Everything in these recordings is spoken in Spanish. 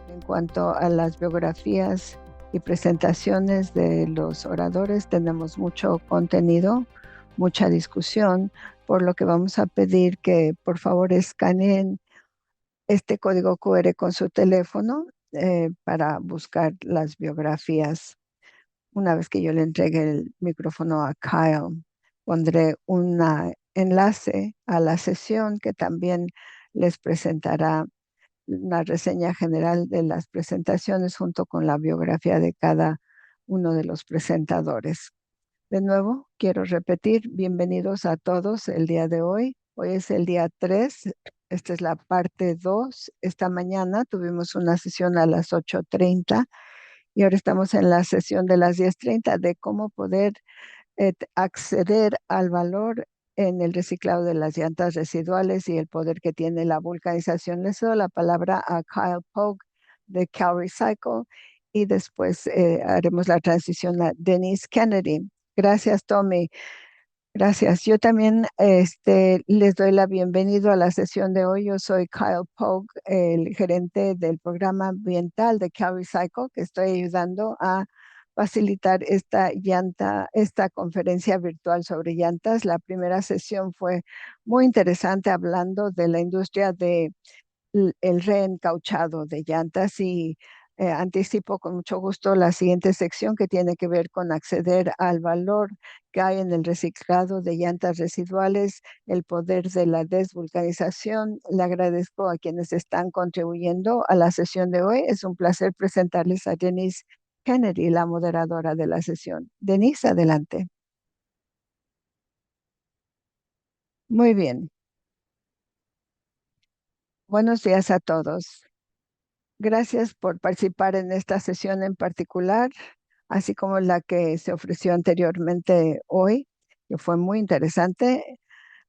En cuanto a las biografías y presentaciones de los oradores, tenemos mucho contenido, mucha discusión, por lo que vamos a pedir que por favor escaneen este código QR con su teléfono para buscar las biografías. Una vez que yo le entregue el micrófono a Kyle, pondré un enlace a la sesión que también les presentará una reseña general de las presentaciones junto con la biografía de cada uno de los presentadores. De nuevo, quiero repetir, bienvenidos a todos el día de hoy. Hoy es el día 3, esta es la parte 2. Esta mañana tuvimos una sesión a las 8:30 y ahora estamos en la sesión de las 10:30 de cómo poder acceder al valor en el reciclado de las llantas residuales y el poder que tiene la vulcanización. Les doy la palabra a Kyle Pogue de CalRecycle y después haremos la transición a Denise Kennedy. Gracias, Tommy. Gracias. Yo también les doy la bienvenida a la sesión de hoy. Yo soy Kyle Pogue, el gerente del programa ambiental de CalRecycle, que estoy ayudando a facilitar esta conferencia virtual sobre llantas. La primera sesión fue muy interesante hablando de la industria de el reencauchado de llantas y anticipo con mucho gusto la siguiente sección que tiene que ver con acceder al valor que hay en el reciclado de llantas residuales, el poder de la desvulcanización. Le agradezco a quienes están contribuyendo a la sesión de hoy. Es un placer presentarles a Denise Kennedy, la moderadora de la sesión. Denise, adelante. Muy bien. Buenos días a todos. Gracias por participar en esta sesión en particular, así como la que se ofreció anteriormente hoy, que fue muy interesante.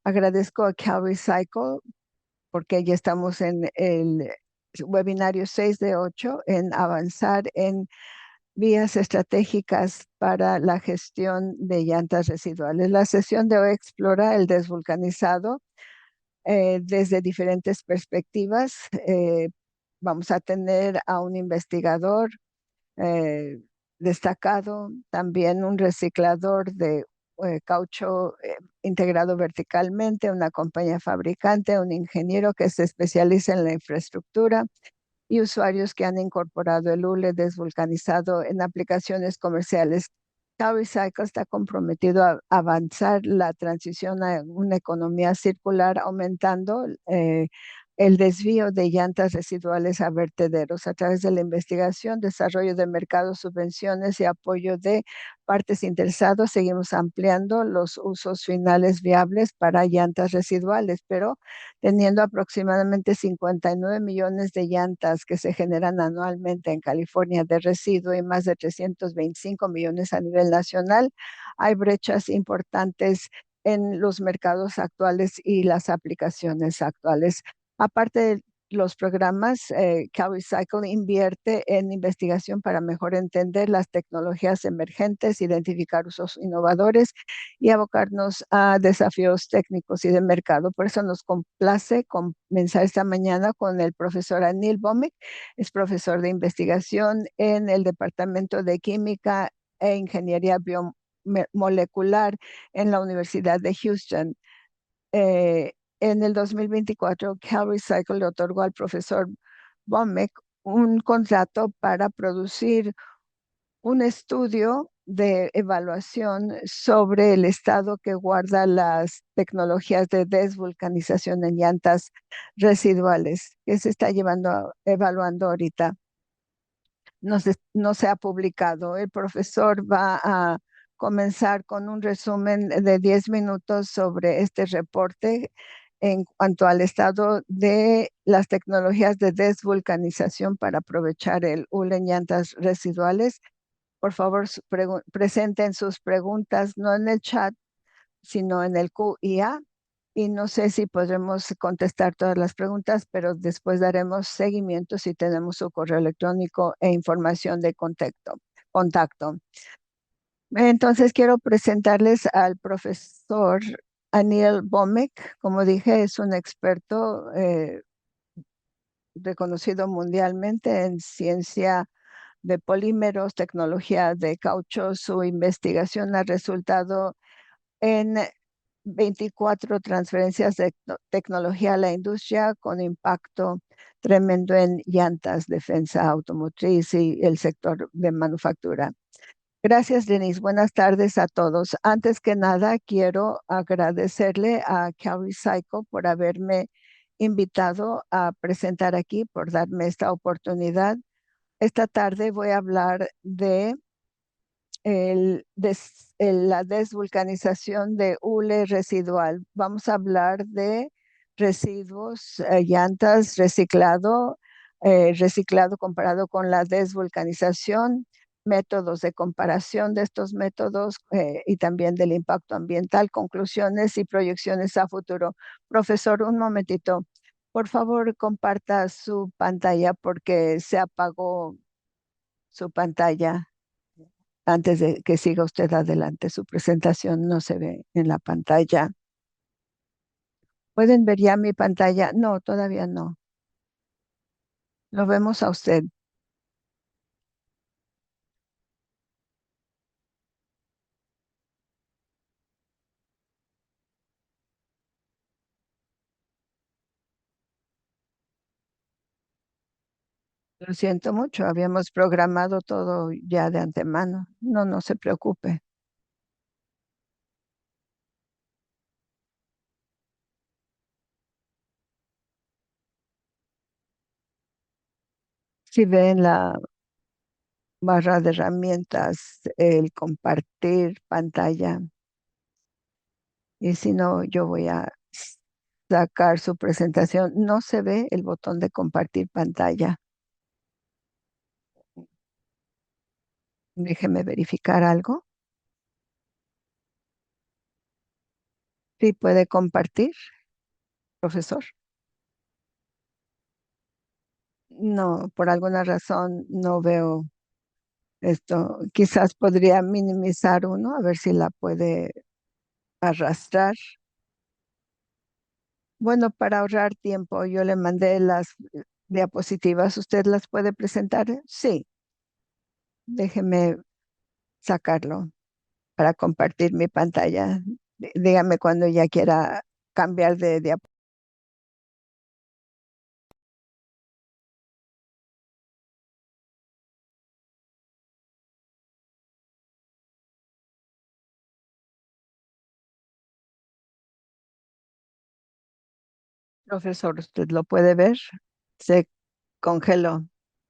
Agradezco a CalRecycle porque ya estamos en el webinario 6 de 8 en avanzar en vías estratégicas para la gestión de llantas residuales. La sesión de hoy explora el desvulcanizado desde diferentes perspectivas. Vamos a tener a un investigador eh, destacado, también un reciclador de caucho integrado verticalmente, una compañía fabricante, un ingeniero que se especializa en la infraestructura y usuarios que han incorporado el hule desvulcanizado en aplicaciones comerciales. CalRecycle está comprometido a avanzar la transición a una economía circular, aumentando el desvío de llantas residuales a vertederos a través de la investigación, desarrollo de mercados, subvenciones y apoyo de partes interesadas. Seguimos ampliando los usos finales viables para llantas residuales, pero teniendo aproximadamente 59 millones de llantas que se generan anualmente en California de residuo y más de 325 millones a nivel nacional, hay brechas importantes en los mercados actuales y las aplicaciones actuales. Aparte de los programas, CalRecycle invierte en investigación para mejor entender las tecnologías emergentes, identificar usos innovadores y abocarnos a desafíos técnicos y de mercado. Por eso nos complace comenzar esta mañana con el profesor Anil Bhowmick. Es profesor de investigación en el Departamento de Química e Ingeniería Biomolecular en la Universidad de Houston. Eh, en el 2024, CalRecycle le otorgó al profesor Bhowmick un contrato para producir un estudio de evaluación sobre el estado que guarda las tecnologías de desvulcanización en llantas residuales, que se está evaluando ahorita. No se ha publicado. El profesor va a comenzar con un resumen de 10 minutos sobre este reporte en cuanto al estado de las tecnologías de desvulcanización para aprovechar el hule en llantas residuales. Por favor, presenten sus preguntas, no en el chat, sino en el QIA. Y no sé si podremos contestar todas las preguntas, pero después daremos seguimiento si tenemos su correo electrónico e información de contacto. Entonces, quiero presentarles al profesor Anil Bhowmick. Como dije, es un experto reconocido mundialmente en ciencia de polímeros, tecnología de caucho. Su investigación ha resultado en 24 transferencias de tecnología a la industria con impacto tremendo en llantas, defensa automotriz y el sector de manufactura. Gracias, Denise. Buenas tardes a todos. Antes que nada, quiero agradecerle a CalRecycle por haberme invitado a presentar aquí, por darme esta oportunidad. Esta tarde voy a hablar de la desvulcanización de hule residual. Vamos a hablar de residuos, llantas, reciclado comparado con la desvulcanización, métodos de comparación de estos métodos y también del impacto ambiental, conclusiones y proyecciones a futuro. Profesor, un momentito. Por favor, comparta su pantalla porque se apagó su pantalla. Antes de que siga usted adelante, su presentación no se ve en la pantalla. ¿Pueden ver ya mi pantalla? No, todavía no. Lo vemos a usted. Lo siento mucho, habíamos programado todo ya de antemano. No, no se preocupe. Si ve en la barra de herramientas el compartir pantalla, y si no, yo voy a sacar su presentación. No se ve el botón de compartir pantalla. Déjeme verificar algo. Sí, puede compartir, profesor. No, por alguna razón no veo esto. Quizás podría minimizar uno, a ver si la puede arrastrar. Bueno, para ahorrar tiempo, yo le mandé las diapositivas. ¿Usted las puede presentar? Sí, déjeme sacarlo para compartir mi pantalla. Dígame cuando ya quiera cambiar de diapositiva. Profesor, ¿usted lo puede ver? Se congeló.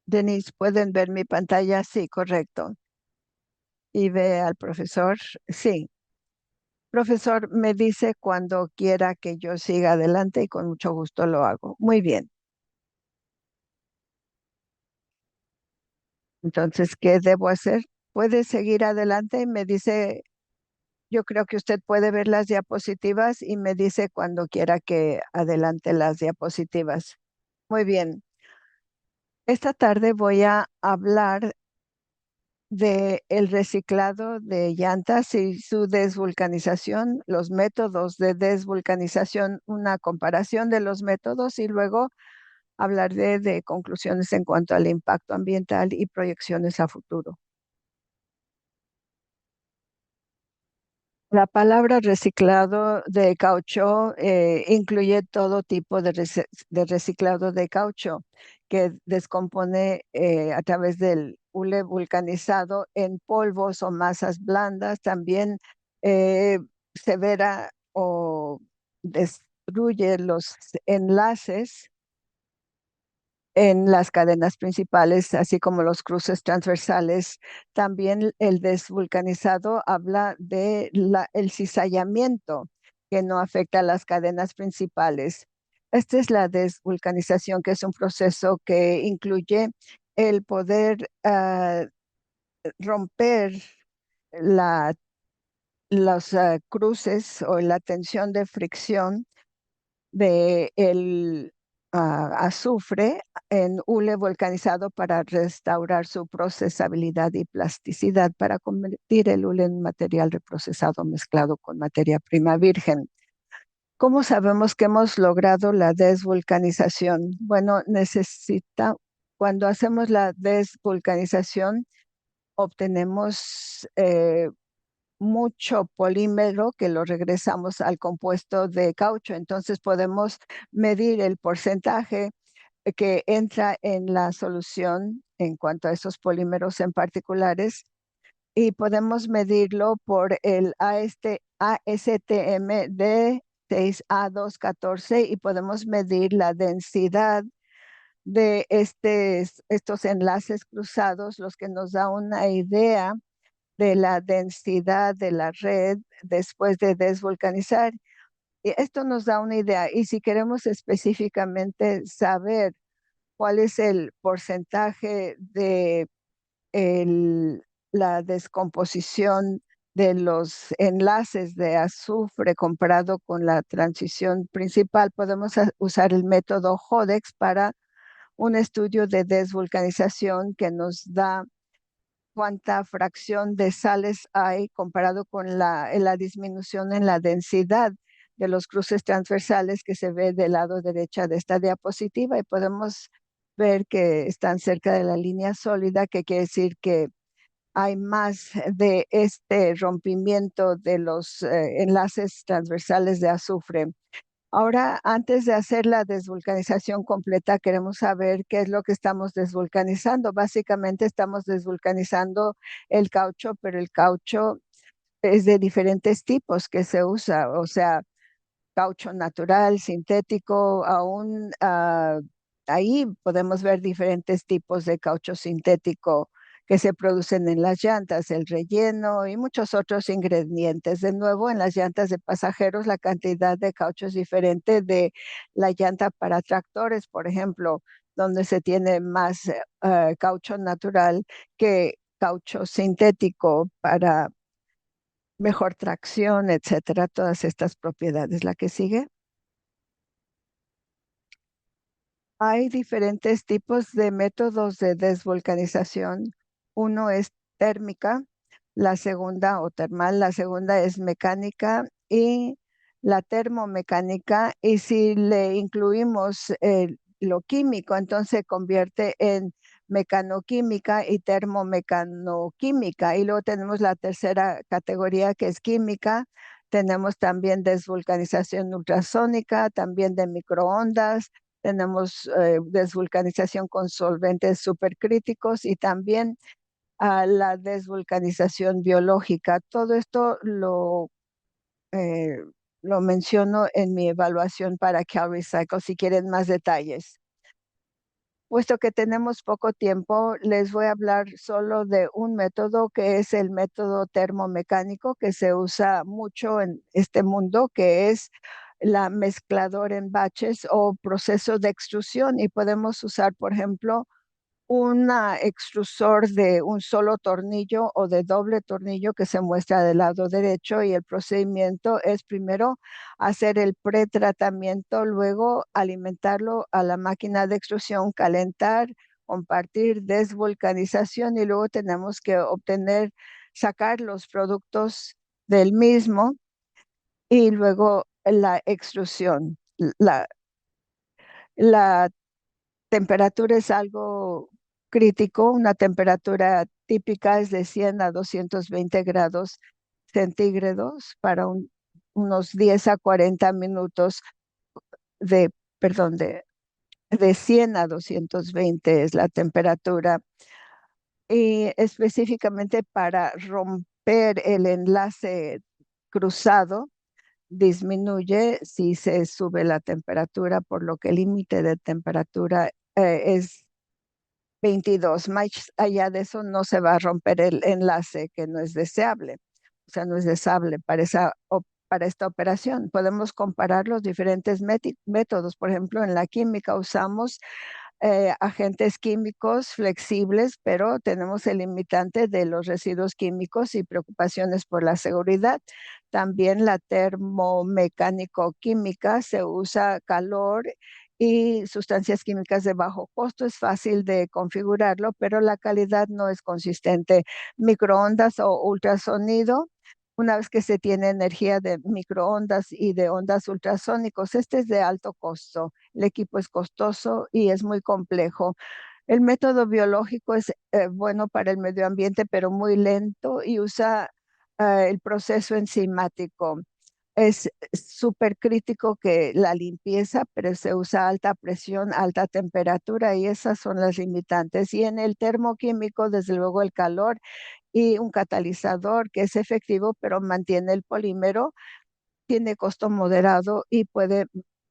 Denise, ¿pueden ver mi pantalla? Sí, correcto. Y ve al profesor. Sí, profesor, me dice cuando quiera que yo siga adelante y con mucho gusto lo hago. Muy bien. Entonces, ¿qué debo hacer? ¿Puede seguir adelante? Y me dice, yo creo que usted puede ver las diapositivas y me dice cuando quiera que adelante las diapositivas. Muy bien. Esta tarde voy a hablar de el reciclado de llantas y su desvulcanización, los métodos de desvulcanización, una comparación de los métodos y luego hablar de conclusiones en cuanto al impacto ambiental y proyecciones a futuro. La palabra reciclado de caucho incluye todo tipo de reciclado de caucho que descompone a través del hule vulcanizado en polvos o masas blandas. También eh, severa o destruye los enlaces en las cadenas principales, así como los cruces transversales. También el desvulcanizado habla de el cizallamiento, que no afecta a las cadenas principales. Esta es la desvulcanización, que es un proceso que incluye el poder romper la, los cruces o la tensión de fricción de el azufre en hule volcanizado para restaurar su procesabilidad y plasticidad para convertir el hule en material reprocesado mezclado con materia prima virgen. ¿Cómo sabemos que hemos logrado la desvulcanización? Bueno, cuando hacemos la desvulcanización, obtenemos mucho polímero que lo regresamos al compuesto de caucho. Entonces podemos medir el porcentaje que entra en la solución en cuanto a esos polímeros en particulares y podemos medirlo por el ASTM de 6A214 y podemos medir la densidad de estos enlaces cruzados, los que nos da una idea de la densidad de la red después de desvulcanizar. Y esto nos da una idea. Y si queremos específicamente saber cuál es el porcentaje de el- la descomposición de los enlaces de azufre comparado con la transición principal, podemos usar el método JODEX para un estudio de desvulcanización que nos da cuánta fracción de sales hay comparado con la disminución en la densidad de los cruces transversales que se ve del lado derecha de esta diapositiva y podemos ver que están cerca de la línea sólida, que quiere decir que hay más de este rompimiento de los enlaces transversales de azufre. Ahora, antes de hacer la desvulcanización completa, queremos saber qué es lo que estamos desvulcanizando. Básicamente estamos desvulcanizando el caucho, pero el caucho es de diferentes tipos que se usa, o sea, caucho natural, sintético, aún ahí podemos ver diferentes tipos de caucho sintético que se producen en las llantas, el relleno y muchos otros ingredientes. De nuevo, en las llantas de pasajeros la cantidad de caucho es diferente de la llanta para tractores, por ejemplo, donde se tiene más caucho natural que caucho sintético para mejor tracción, etcétera, todas estas propiedades. La que sigue. Hay diferentes tipos de métodos de desvolcanización. Uno es térmica, la segunda o termal, la segunda es mecánica y la termomecánica. Y si le incluimos lo químico, entonces se convierte en mecanoquímica y termomecanoquímica. Y luego tenemos la tercera categoría que es química. Tenemos también desvulcanización ultrasónica, también de microondas, tenemos desvulcanización con solventes supercríticos y también la desvulcanización biológica. Todo esto eh, lo menciono en mi evaluación para CalRecycle si quieren más detalles. Puesto que tenemos poco tiempo, les voy a hablar solo de un método que es el método termomecánico que se usa mucho en este mundo, que es la mezcladora en baches o proceso de extrusión. Y podemos usar, por ejemplo, un extrusor de un solo tornillo o de doble tornillo que se muestra del lado derecho y el procedimiento es primero hacer el pretratamiento, luego alimentarlo a la máquina de extrusión, calentar, compartir, desvulcanización y luego tenemos que sacar los productos del mismo y luego la extrusión. La temperatura es algo crítico. Una temperatura típica es de 100 a 220 grados centígrados para unos 10 a 40 minutos de, perdón, de 100 a 220 es la temperatura. Y específicamente para romper el enlace cruzado, disminuye si se sube la temperatura, por lo que el límite de temperatura es 22. Más allá de eso no se va a romper el enlace que no es deseable. O sea, no es deseable para para esta operación. Podemos comparar los diferentes métodos. Por ejemplo, en la química usamos agentes químicos flexibles, pero tenemos el limitante de los residuos químicos y preocupaciones por la seguridad. También la termomecánico-química se usa calor y sustancias químicas de bajo costo. Es fácil de configurarlo, pero la calidad no es consistente. Microondas o ultrasonido una vez que se tiene energía de microondas y de ondas ultrasónicos. Este es de alto costo. El equipo es costoso y es muy complejo. El método biológico es bueno para el medio ambiente, pero muy lento y usa el proceso enzimático. Es súper crítico que la limpieza, pero se usa alta presión, alta temperatura y esas son las limitantes. Y en el termoquímico, desde luego, el calor y un catalizador que es efectivo, pero mantiene el polímero, tiene costo moderado y puede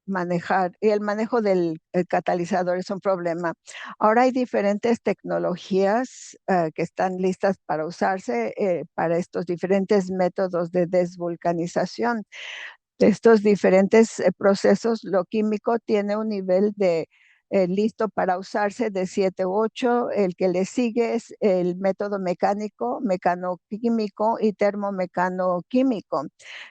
manejar, y el manejo del catalizador es un problema. Ahora hay diferentes tecnologías que están listas para usarse para estos diferentes métodos de desvulcanización. De estos diferentes procesos, lo químico tiene un nivel de listo para usarse de 7 u 8. El que le sigue es el método mecánico, mecanoquímico y termomecanoquímico,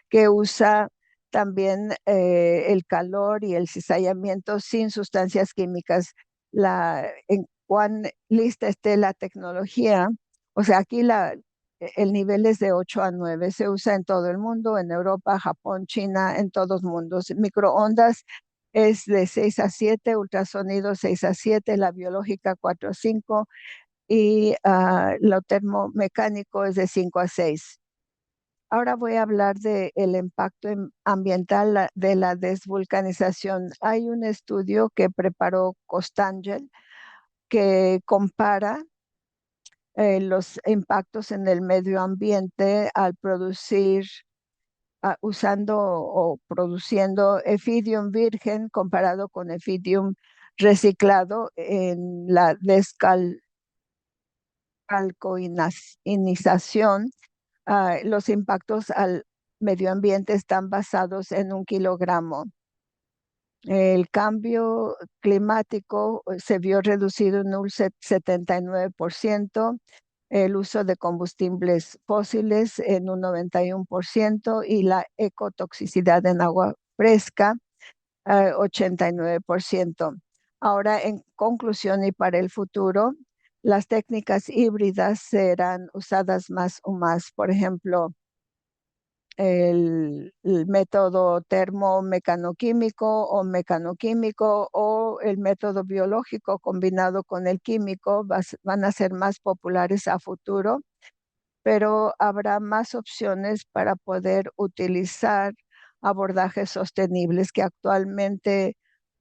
que usa también el calor y el cizallamiento sin sustancias químicas. En cuán lista esté la tecnología, o sea, aquí el nivel es de 8 a 9. Se usa en todo el mundo, en Europa, Japón, China, en todos mundos. Microondas es de 6 a 7, ultrasonido 6 a 7, la biológica 4 a 5 y lo termomecánico es de 5 a 6. Ahora voy a hablar del impacto ambiental de la desvulcanización. Hay un estudio que preparó Costangel que compara los impactos en el medio ambiente al producir, usando o produciendo efidium virgen comparado con efidium reciclado en la descalcoinización. Los impactos al medio ambiente están basados en 1 kilogramo. El cambio climático se vio reducido en un 79%, el uso de combustibles fósiles en un 91% y la ecotoxicidad en agua fresca 89%. Ahora, en conclusión y para el futuro, las técnicas híbridas serán usadas más o más. Por ejemplo, el método termomecanoquímico o mecanoquímico o el método biológico combinado con el químico van a ser más populares a futuro, pero habrá más opciones para poder utilizar abordajes sostenibles que actualmente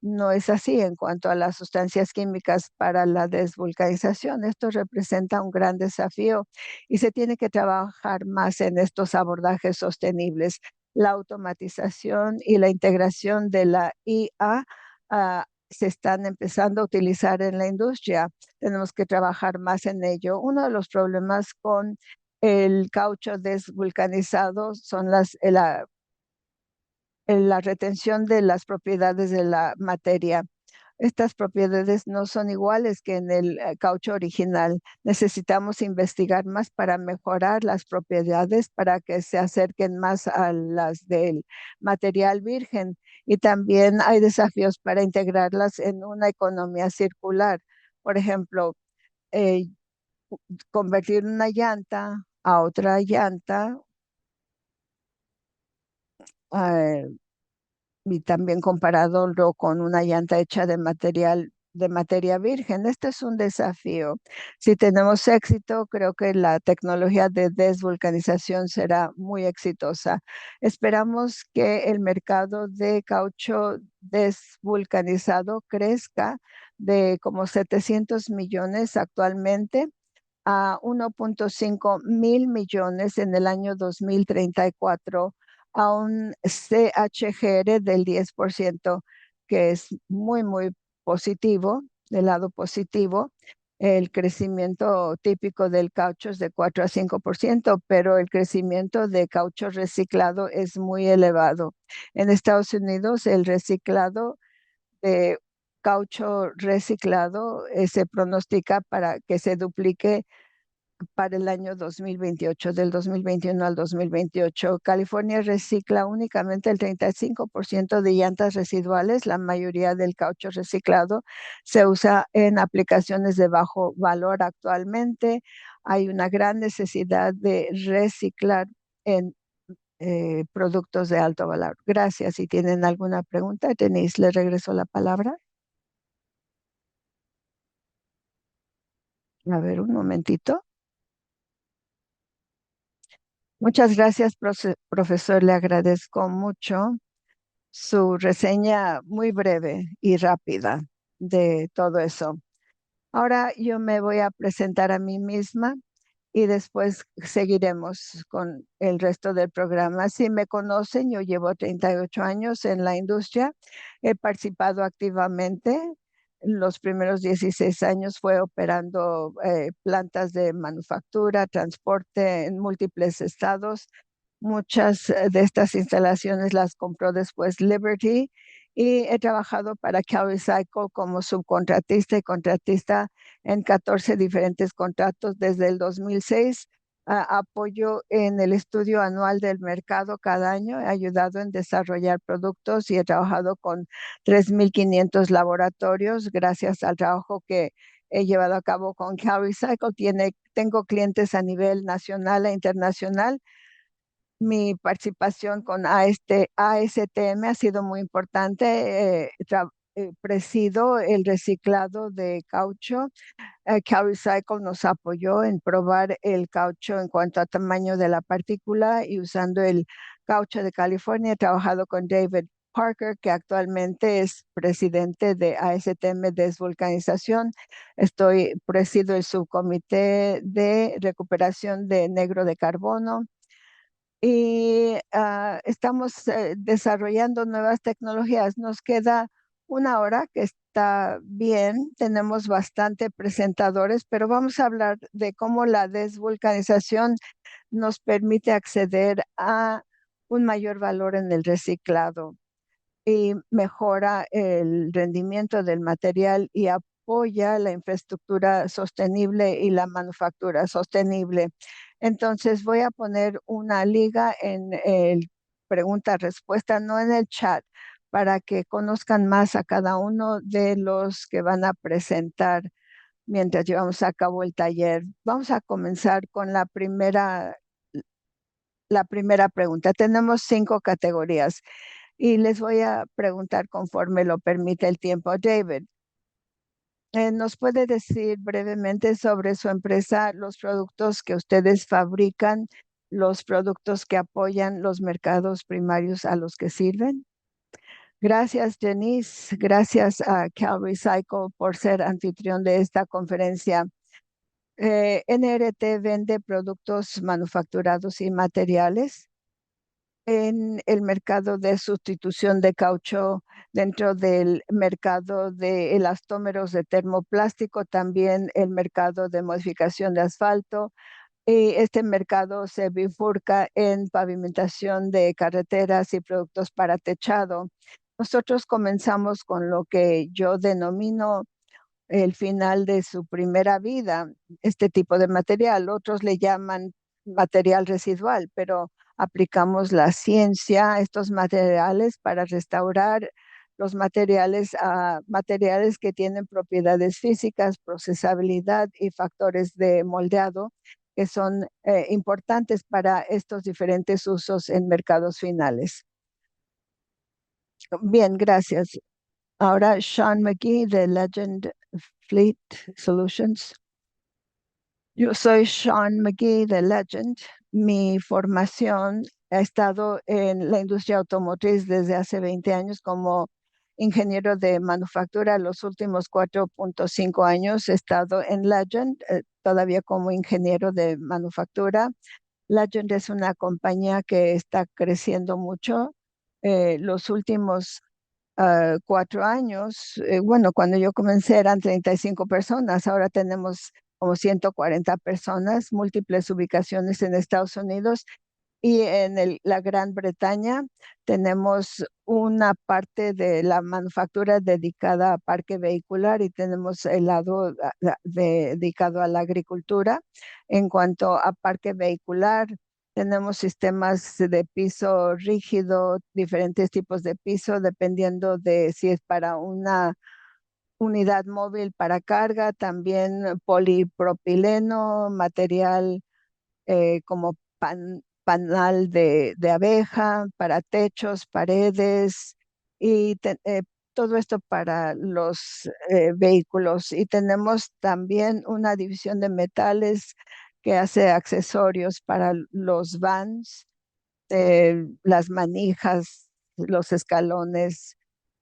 no es así en cuanto a las sustancias químicas para la desvulcanización. Esto representa un gran desafío y se tiene que trabajar más en estos abordajes sostenibles. La automatización y la integración de la IA se están empezando a utilizar en la industria. Tenemos que trabajar más en ello. Uno de los problemas con el caucho desvulcanizado son la retención de las propiedades de la materia. Estas propiedades no son iguales que en el caucho original. Necesitamos investigar más para mejorar las propiedades para que se acerquen más a las del material virgen. Y también hay desafíos para integrarlas en una economía circular. Por ejemplo, eh, convertir una llanta a otra llanta eh, y también comparándolo con una llanta hecha de materia virgen. Este es un desafío. Si tenemos éxito, creo que la tecnología de desvulcanización será muy exitosa. Esperamos que el mercado de caucho desvulcanizado crezca de como 700 millones actualmente a 1.5 mil millones en el año 2034 a un CHGR del 10%, que es muy, muy positivo, del lado positivo. El crecimiento típico del caucho es de 4 a 5%, pero el crecimiento de caucho reciclado es muy elevado. En Estados Unidos, el reciclado de caucho reciclado se pronostica para que se duplique para el año 2028, del 2021 al 2028. California recicla únicamente el 35% de llantas residuales. La mayoría del caucho reciclado se usa en aplicaciones de bajo valor actualmente. Hay una gran necesidad de reciclar en productos de alto valor. Gracias. Si tienen alguna pregunta, Denise, le regreso la palabra. A ver, un momentito. Muchas gracias, profesor. Le agradezco mucho su reseña muy breve y rápida de todo eso. Ahora yo me voy a presentar a mí misma y después seguiremos con el resto del programa. Si me conocen, yo llevo 38 años en la industria. He participado activamente. Los primeros 16 años fue operando plantas de manufactura, transporte en múltiples estados. Muchas de estas instalaciones las compró después Liberty y he trabajado para Cal Recycle como subcontratista y contratista en 14 diferentes contratos desde el 2006. Apoyo en el estudio anual del mercado cada año. He ayudado en desarrollar productos y he trabajado con 3.500 laboratorios gracias al trabajo que he llevado a cabo con Cal Recycle. Tengo clientes a nivel nacional e internacional. Mi participación con ASTM ha sido muy importante. Presido el reciclado de caucho. Cal Recycle nos apoyó en probar el caucho en cuanto a tamaño de la partícula y usando el caucho de California. He trabajado con David Parker, que actualmente es presidente de ASTM Desvulcanización. Presido el subcomité de recuperación de negro de carbono y estamos desarrollando nuevas tecnologías. Nos queda una hora que está bien, tenemos bastante presentadores, pero vamos a hablar de cómo la desvulcanización nos permite acceder a un mayor valor en el reciclado y mejora el rendimiento del material y apoya la infraestructura sostenible y la manufactura sostenible. Entonces voy a poner una liga en el pregunta-respuesta, no en el chat, para que conozcan más a cada uno de los que van a presentar mientras llevamos a cabo el taller. Vamos a comenzar con la primera pregunta. Tenemos 5 categorías y les voy a preguntar conforme lo permite el tiempo. David, ¿nos puede decir brevemente sobre su empresa, los productos que ustedes fabrican, los productos que apoyan los mercados primarios a los que sirven? Gracias, Denise. Gracias a Cal Recycle por ser anfitrión de esta conferencia. NRT vende productos manufacturados y materiales en el mercado de sustitución de caucho, dentro del mercado de elastómeros de termoplástico, también el mercado de modificación de asfalto. Y este mercado se bifurca en pavimentación de carreteras y productos para techado. Nosotros comenzamos con lo que yo denomino el final de su primera vida, este tipo de material. Otros le llaman material residual, pero aplicamos la ciencia a estos materiales para restaurar los materiales a materiales que tienen propiedades físicas, procesabilidad y factores de moldeado que son importantes para estos diferentes usos en mercados finales. Bien, gracias. Ahora Sean McGee de Legend Fleet Solutions. Yo soy Sean McGee de Legend. Mi formación ha estado en la industria automotriz desde hace 20 años como ingeniero de manufactura. Los últimos 4.5 años he estado en Legend, todavía como ingeniero de manufactura. Legend es una compañía que está creciendo mucho. Los últimos 4 años, bueno, cuando yo comencé eran 35 personas, ahora tenemos como 140 personas, múltiples ubicaciones en Estados Unidos y en la Gran Bretaña. Tenemos una parte de la manufactura dedicada a parque vehicular y tenemos el lado dedicado a la agricultura. En cuanto a parque vehicular, tenemos sistemas de piso rígido, diferentes tipos de piso, dependiendo de si es para una unidad móvil para carga, también polipropileno, material como panal de abeja para techos, paredes y todo esto para los vehículos. Y tenemos también una división de metales que hace accesorios para los vans, las manijas, los escalones,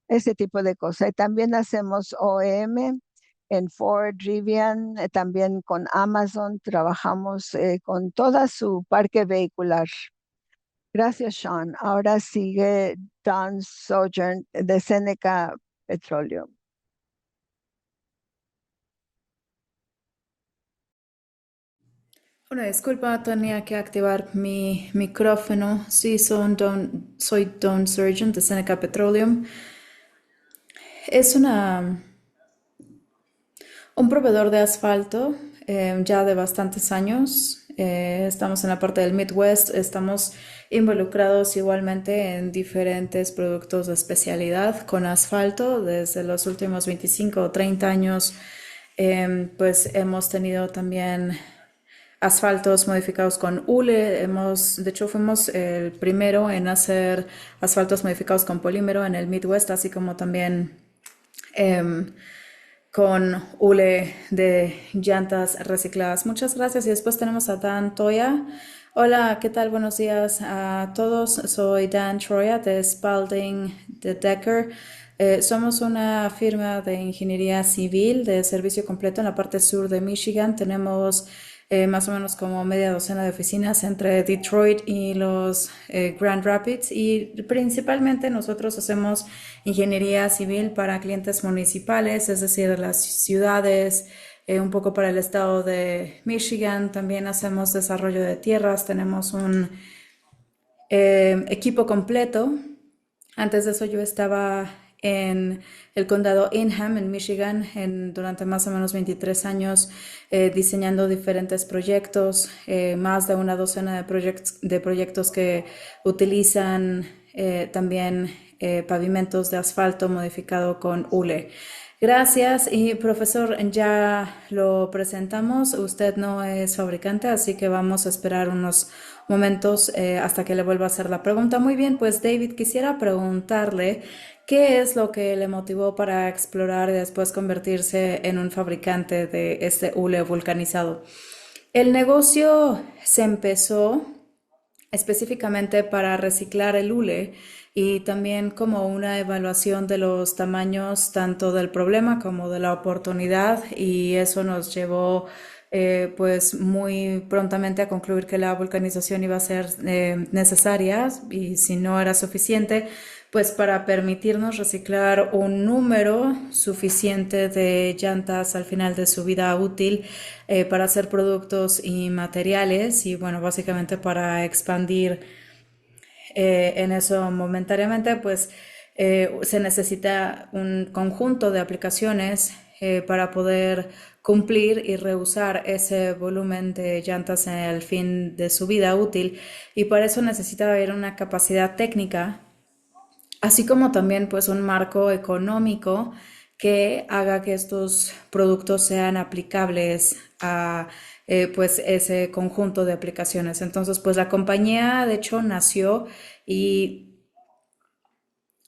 ese tipo de cosas. Y también hacemos OEM en Ford, Rivian, también con Amazon, trabajamos con toda su parque vehicular. Gracias, Sean. Ahora sigue Don Sojourn de Seneca Petroleum. Una disculpa, tenía que activar mi micrófono. Sí, soy Don Surgeon de Seneca Petroleum. Es un proveedor de asfalto ya de bastantes años. Estamos en la parte del Midwest, estamos involucrados igualmente en diferentes productos de especialidad con asfalto desde los últimos 25 o 30 años. Pues hemos tenido también asfaltos modificados con hule. De hecho, fuimos el primero en hacer asfaltos modificados con polímero en el Midwest, así como también em, con hule de llantas recicladas. Muchas gracias. Y después tenemos a Dan Toya. Hola, ¿qué tal? Buenos días a todos. Soy Dan Troya de Spalding de Decker. Somos una firma de ingeniería civil de servicio completo en la parte sur de Michigan. Tenemos más o menos como media docena de oficinas entre Detroit y los Grand Rapids, y principalmente nosotros hacemos ingeniería civil para clientes municipales, es decir, las ciudades, un poco para el estado de Michigan. También hacemos desarrollo de tierras, tenemos un equipo completo. Antes de eso yo estaba en el condado Ingham, en Michigan, durante más o menos 23 años, diseñando diferentes proyectos, más de una docena de proyectos que utilizan también pavimentos de asfalto modificado con hule. Gracias. Y profesor, ya lo presentamos. Usted no es fabricante, así que vamos a esperar unos momentos hasta que le vuelva a hacer la pregunta. Muy bien, pues David, quisiera preguntarle qué es lo que le motivó para explorar y después convertirse en un fabricante de este hule vulcanizado. El negocio se empezó específicamente para reciclar el hule y también como una evaluación de los tamaños tanto del problema como de la oportunidad, y eso nos llevó pues muy prontamente a concluir que la vulcanización iba a ser necesaria, y si no era suficiente, pues para permitirnos reciclar un número suficiente de llantas al final de su vida útil para hacer productos y materiales, y bueno, básicamente para expandir en eso momentáneamente, pues se necesita un conjunto de aplicaciones para poder cumplir y reusar ese volumen de llantas en el fin de su vida útil, y para eso necesita haber una capacidad técnica, así como también pues un marco económico que haga que estos productos sean aplicables a pues ese conjunto de aplicaciones. Entonces pues la compañía de hecho nació y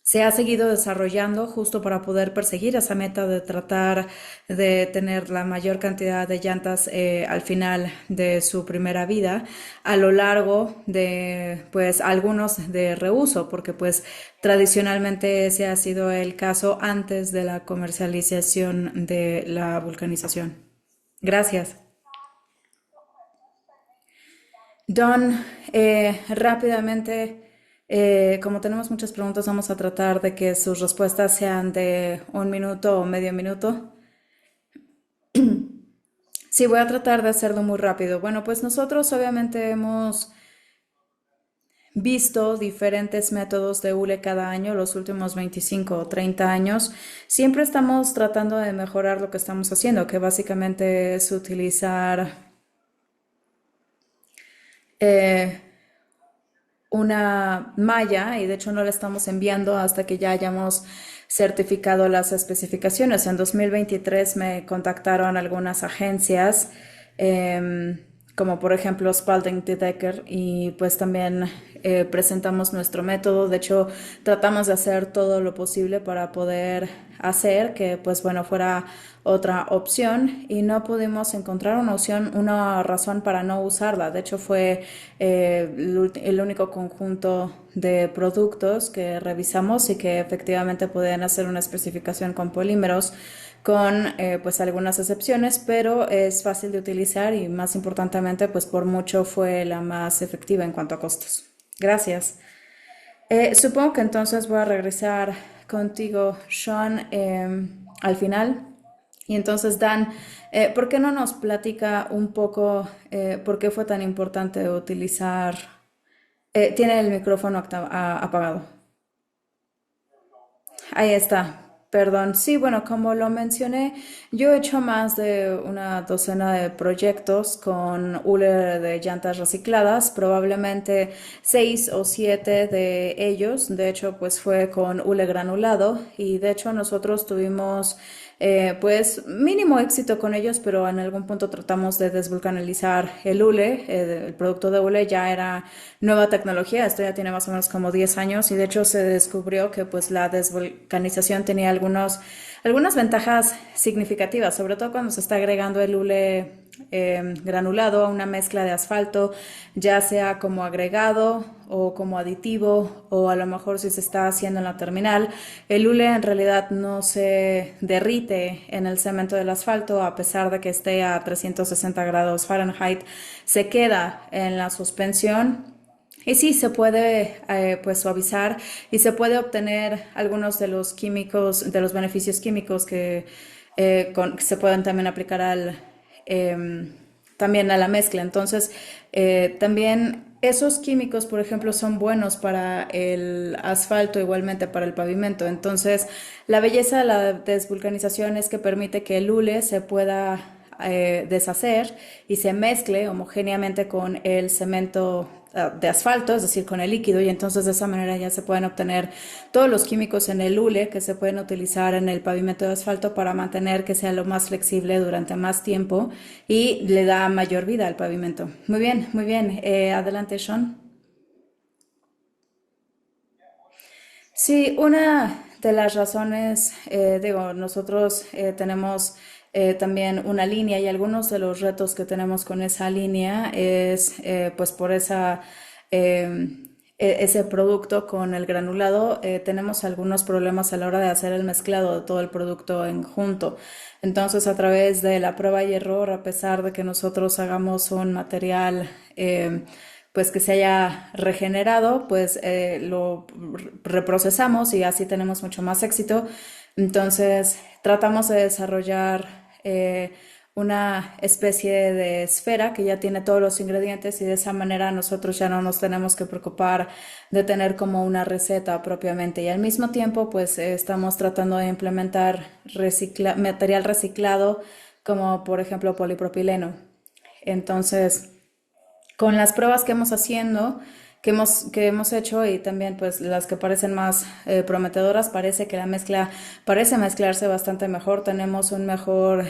se ha seguido desarrollando justo para poder perseguir esa meta de tratar de tener la mayor cantidad de llantas al final de su primera vida, a lo largo de pues algunos de reuso, porque pues tradicionalmente ese ha sido el caso antes de la comercialización de la vulcanización. Gracias. Don, rápidamente, como tenemos muchas preguntas, vamos a tratar de que sus respuestas sean de un minuto o medio minuto. Sí, voy a tratar de hacerlo muy rápido. Bueno, pues nosotros obviamente hemos visto diferentes métodos de hule cada año, los últimos 25 o 30 años. Siempre estamos tratando de mejorar lo que estamos haciendo, que básicamente es utilizar eh, una malla, y de hecho no la estamos enviando hasta que ya hayamos certificado las especificaciones. En 2023 me contactaron algunas agencias eh, como por ejemplo Spalding de Decker, y pues también presentamos nuestro método. De hecho, tratamos de hacer todo lo posible para poder hacer que pues bueno fuera otra opción, y no pudimos encontrar una opción, una razón para no usarla. De hecho, fue el único conjunto de productos que revisamos y que efectivamente podían hacer una especificación con polímeros, con pues algunas excepciones, pero es fácil de utilizar y más importantemente pues por mucho fue la más efectiva en cuanto a costos. Gracias. Supongo que entonces voy a regresar contigo, Sean, al final. Y entonces, Dan, ¿por qué no nos platica un poco por qué fue tan importante utilizar... tiene el micrófono apagado. Ahí está. Perdón. Sí, bueno, como lo mencioné, yo he hecho más de una docena de proyectos con hule de llantas recicladas, probablemente 6 o 7 de ellos. De hecho, pues fue con hule granulado, y de hecho nosotros tuvimos pues mínimo éxito con ellos, pero en algún punto tratamos de desvulcanizar el hule. El producto de hule ya era nueva tecnología, esto ya tiene más o menos como 10 años, y de hecho se descubrió que pues la desvulcanización tenía algunas ventajas significativas, sobre todo cuando se está agregando el hule granulado a una mezcla de asfalto, ya sea como agregado o como aditivo, o a lo mejor si se está haciendo en la terminal. El hule en realidad no se derrite en el cemento del asfalto, a pesar de que esté a 360 grados Fahrenheit, se queda en la suspensión. Y sí, se puede pues suavizar, y se puede obtener algunos de los químicos, de los beneficios químicos que se pueden también aplicar eh, también a la mezcla. Entonces, también esos químicos, por ejemplo, son buenos para el asfalto, igualmente para el pavimento. Entonces, la belleza de la desvulcanización es que permite que el hule se pueda deshacer y se mezcle homogéneamente con el cemento de asfalto, es decir, con el líquido, y entonces de esa manera ya se pueden obtener todos los químicos en el hule que se pueden utilizar en el pavimento de asfalto para mantener que sea lo más flexible durante más tiempo, y le da mayor vida al pavimento. Muy bien, muy bien. Adelante, Sean. Sí, una de las razones, digo, nosotros tenemos también una línea, y algunos de los retos que tenemos con esa línea es pues por eh, ese producto con el granulado. Tenemos algunos problemas a la hora de hacer el mezclado de todo el producto en junto. Entonces, a través de la prueba y error, a pesar de que nosotros hagamos un material pues que se haya regenerado, pues lo reprocesamos y así tenemos mucho más éxito. Entonces tratamos de desarrollar una especie de esfera que ya tiene todos los ingredientes, y de esa manera nosotros ya no nos tenemos que preocupar de tener como una receta propiamente, y al mismo tiempo pues estamos tratando de implementar material reciclado, como por ejemplo polipropileno. Entonces, con las pruebas que hemos hecho, y también pues las que parecen más prometedoras, parece que la mezcla parece mezclarse bastante mejor. Tenemos un mejor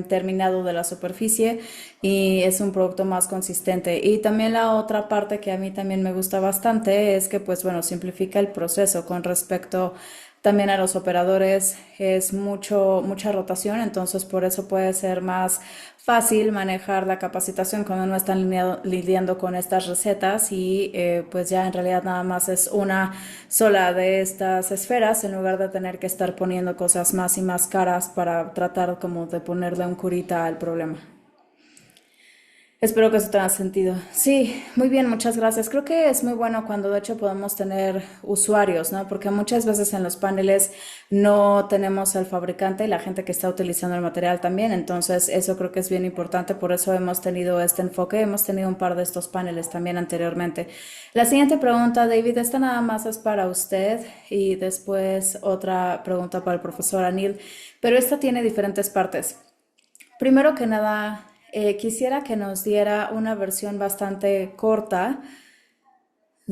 terminado de la superficie, y es un producto más consistente. Y también la otra parte que a mí también me gusta bastante es que pues bueno, simplifica el proceso con respecto también a los operadores. Es mucha rotación, entonces por eso puede ser más fácil manejar la capacitación cuando no están lidiando con estas recetas, y pues ya en realidad nada más es una sola de estas esferas, en lugar de tener que estar poniendo cosas más y más caras para tratar como de ponerle un curita al problema. Espero que eso tenga sentido. Sí, muy bien, muchas gracias. Creo que es muy bueno cuando de hecho podemos tener usuarios, ¿no? Porque muchas veces en los paneles no tenemos al fabricante y la gente que está utilizando el material también. Entonces, eso creo que es bien importante. Por eso hemos tenido este enfoque. Hemos tenido un par de estos paneles también anteriormente. La siguiente pregunta, David, esta nada más es para usted, y después otra pregunta para el profesor Anil, pero esta tiene diferentes partes. Primero que nada, quisiera que nos diera una versión bastante corta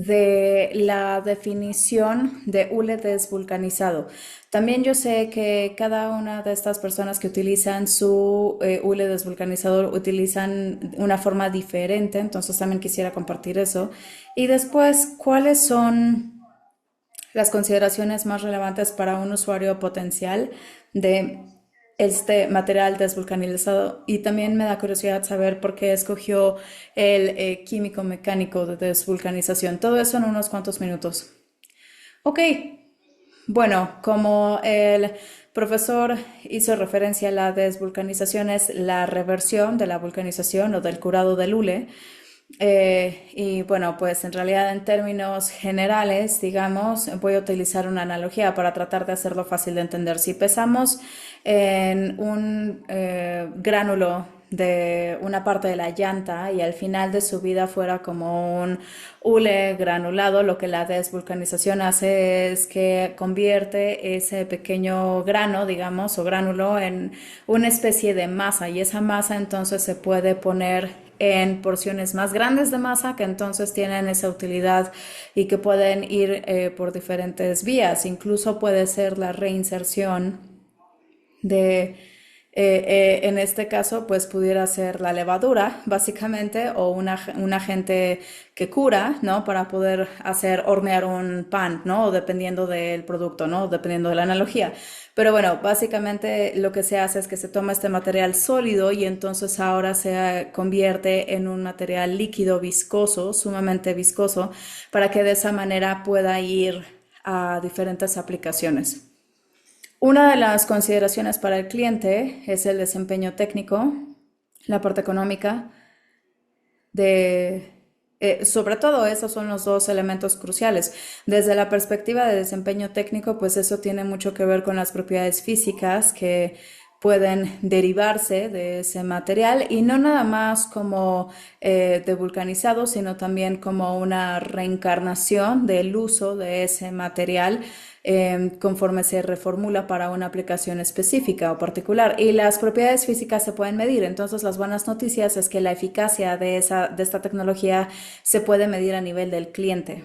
de la definición de hule desvulcanizado. También yo sé que cada una de estas personas que utilizan su hule desvulcanizador utilizan una forma diferente, entonces también quisiera compartir eso. Y después, ¿cuáles son las consideraciones más relevantes para un usuario potencial de este material desvulcanizado? Y también me da curiosidad saber por qué escogió el químico mecánico de desvulcanización. Todo eso en unos cuantos minutos. Ok, bueno, como el profesor hizo referencia, la desvulcanización es la reversión de la vulcanización o del curado del hule. Y bueno, pues en realidad en términos generales, digamos, voy a utilizar una analogía para tratar de hacerlo fácil de entender. Si pesamos en un gránulo de una parte de la llanta y al final de su vida fuera como un hule granulado, lo que la desvulcanización hace es que convierte ese pequeño grano, digamos, o gránulo en una especie de masa, y esa masa entonces se puede poner en porciones más grandes de masa que entonces tienen esa utilidad y que pueden ir por diferentes vías. Incluso puede ser la reinserción de, en este caso, pues pudiera ser la levadura, básicamente, o un agente que cura, ¿no? Para poder hacer hornear un pan, ¿no? O dependiendo del producto, ¿no? Dependiendo de la analogía. Pero bueno, básicamente lo que se hace es que se toma este material sólido y entonces ahora se convierte en un material líquido, viscoso, sumamente viscoso, para que de esa manera pueda ir a diferentes aplicaciones. Una de las consideraciones para el cliente es el desempeño técnico, la parte económica, de, sobre todo esos son los dos elementos cruciales. Desde la perspectiva de desempeño técnico, pues eso tiene mucho que ver con las propiedades físicas que pueden derivarse de ese material, y no nada más como de vulcanizado, sino también como una reencarnación del uso de ese material conforme se reformula para una aplicación específica o particular. Y las propiedades físicas se pueden medir. Entonces, las buenas noticias es que la eficacia de esta tecnología se puede medir a nivel del cliente.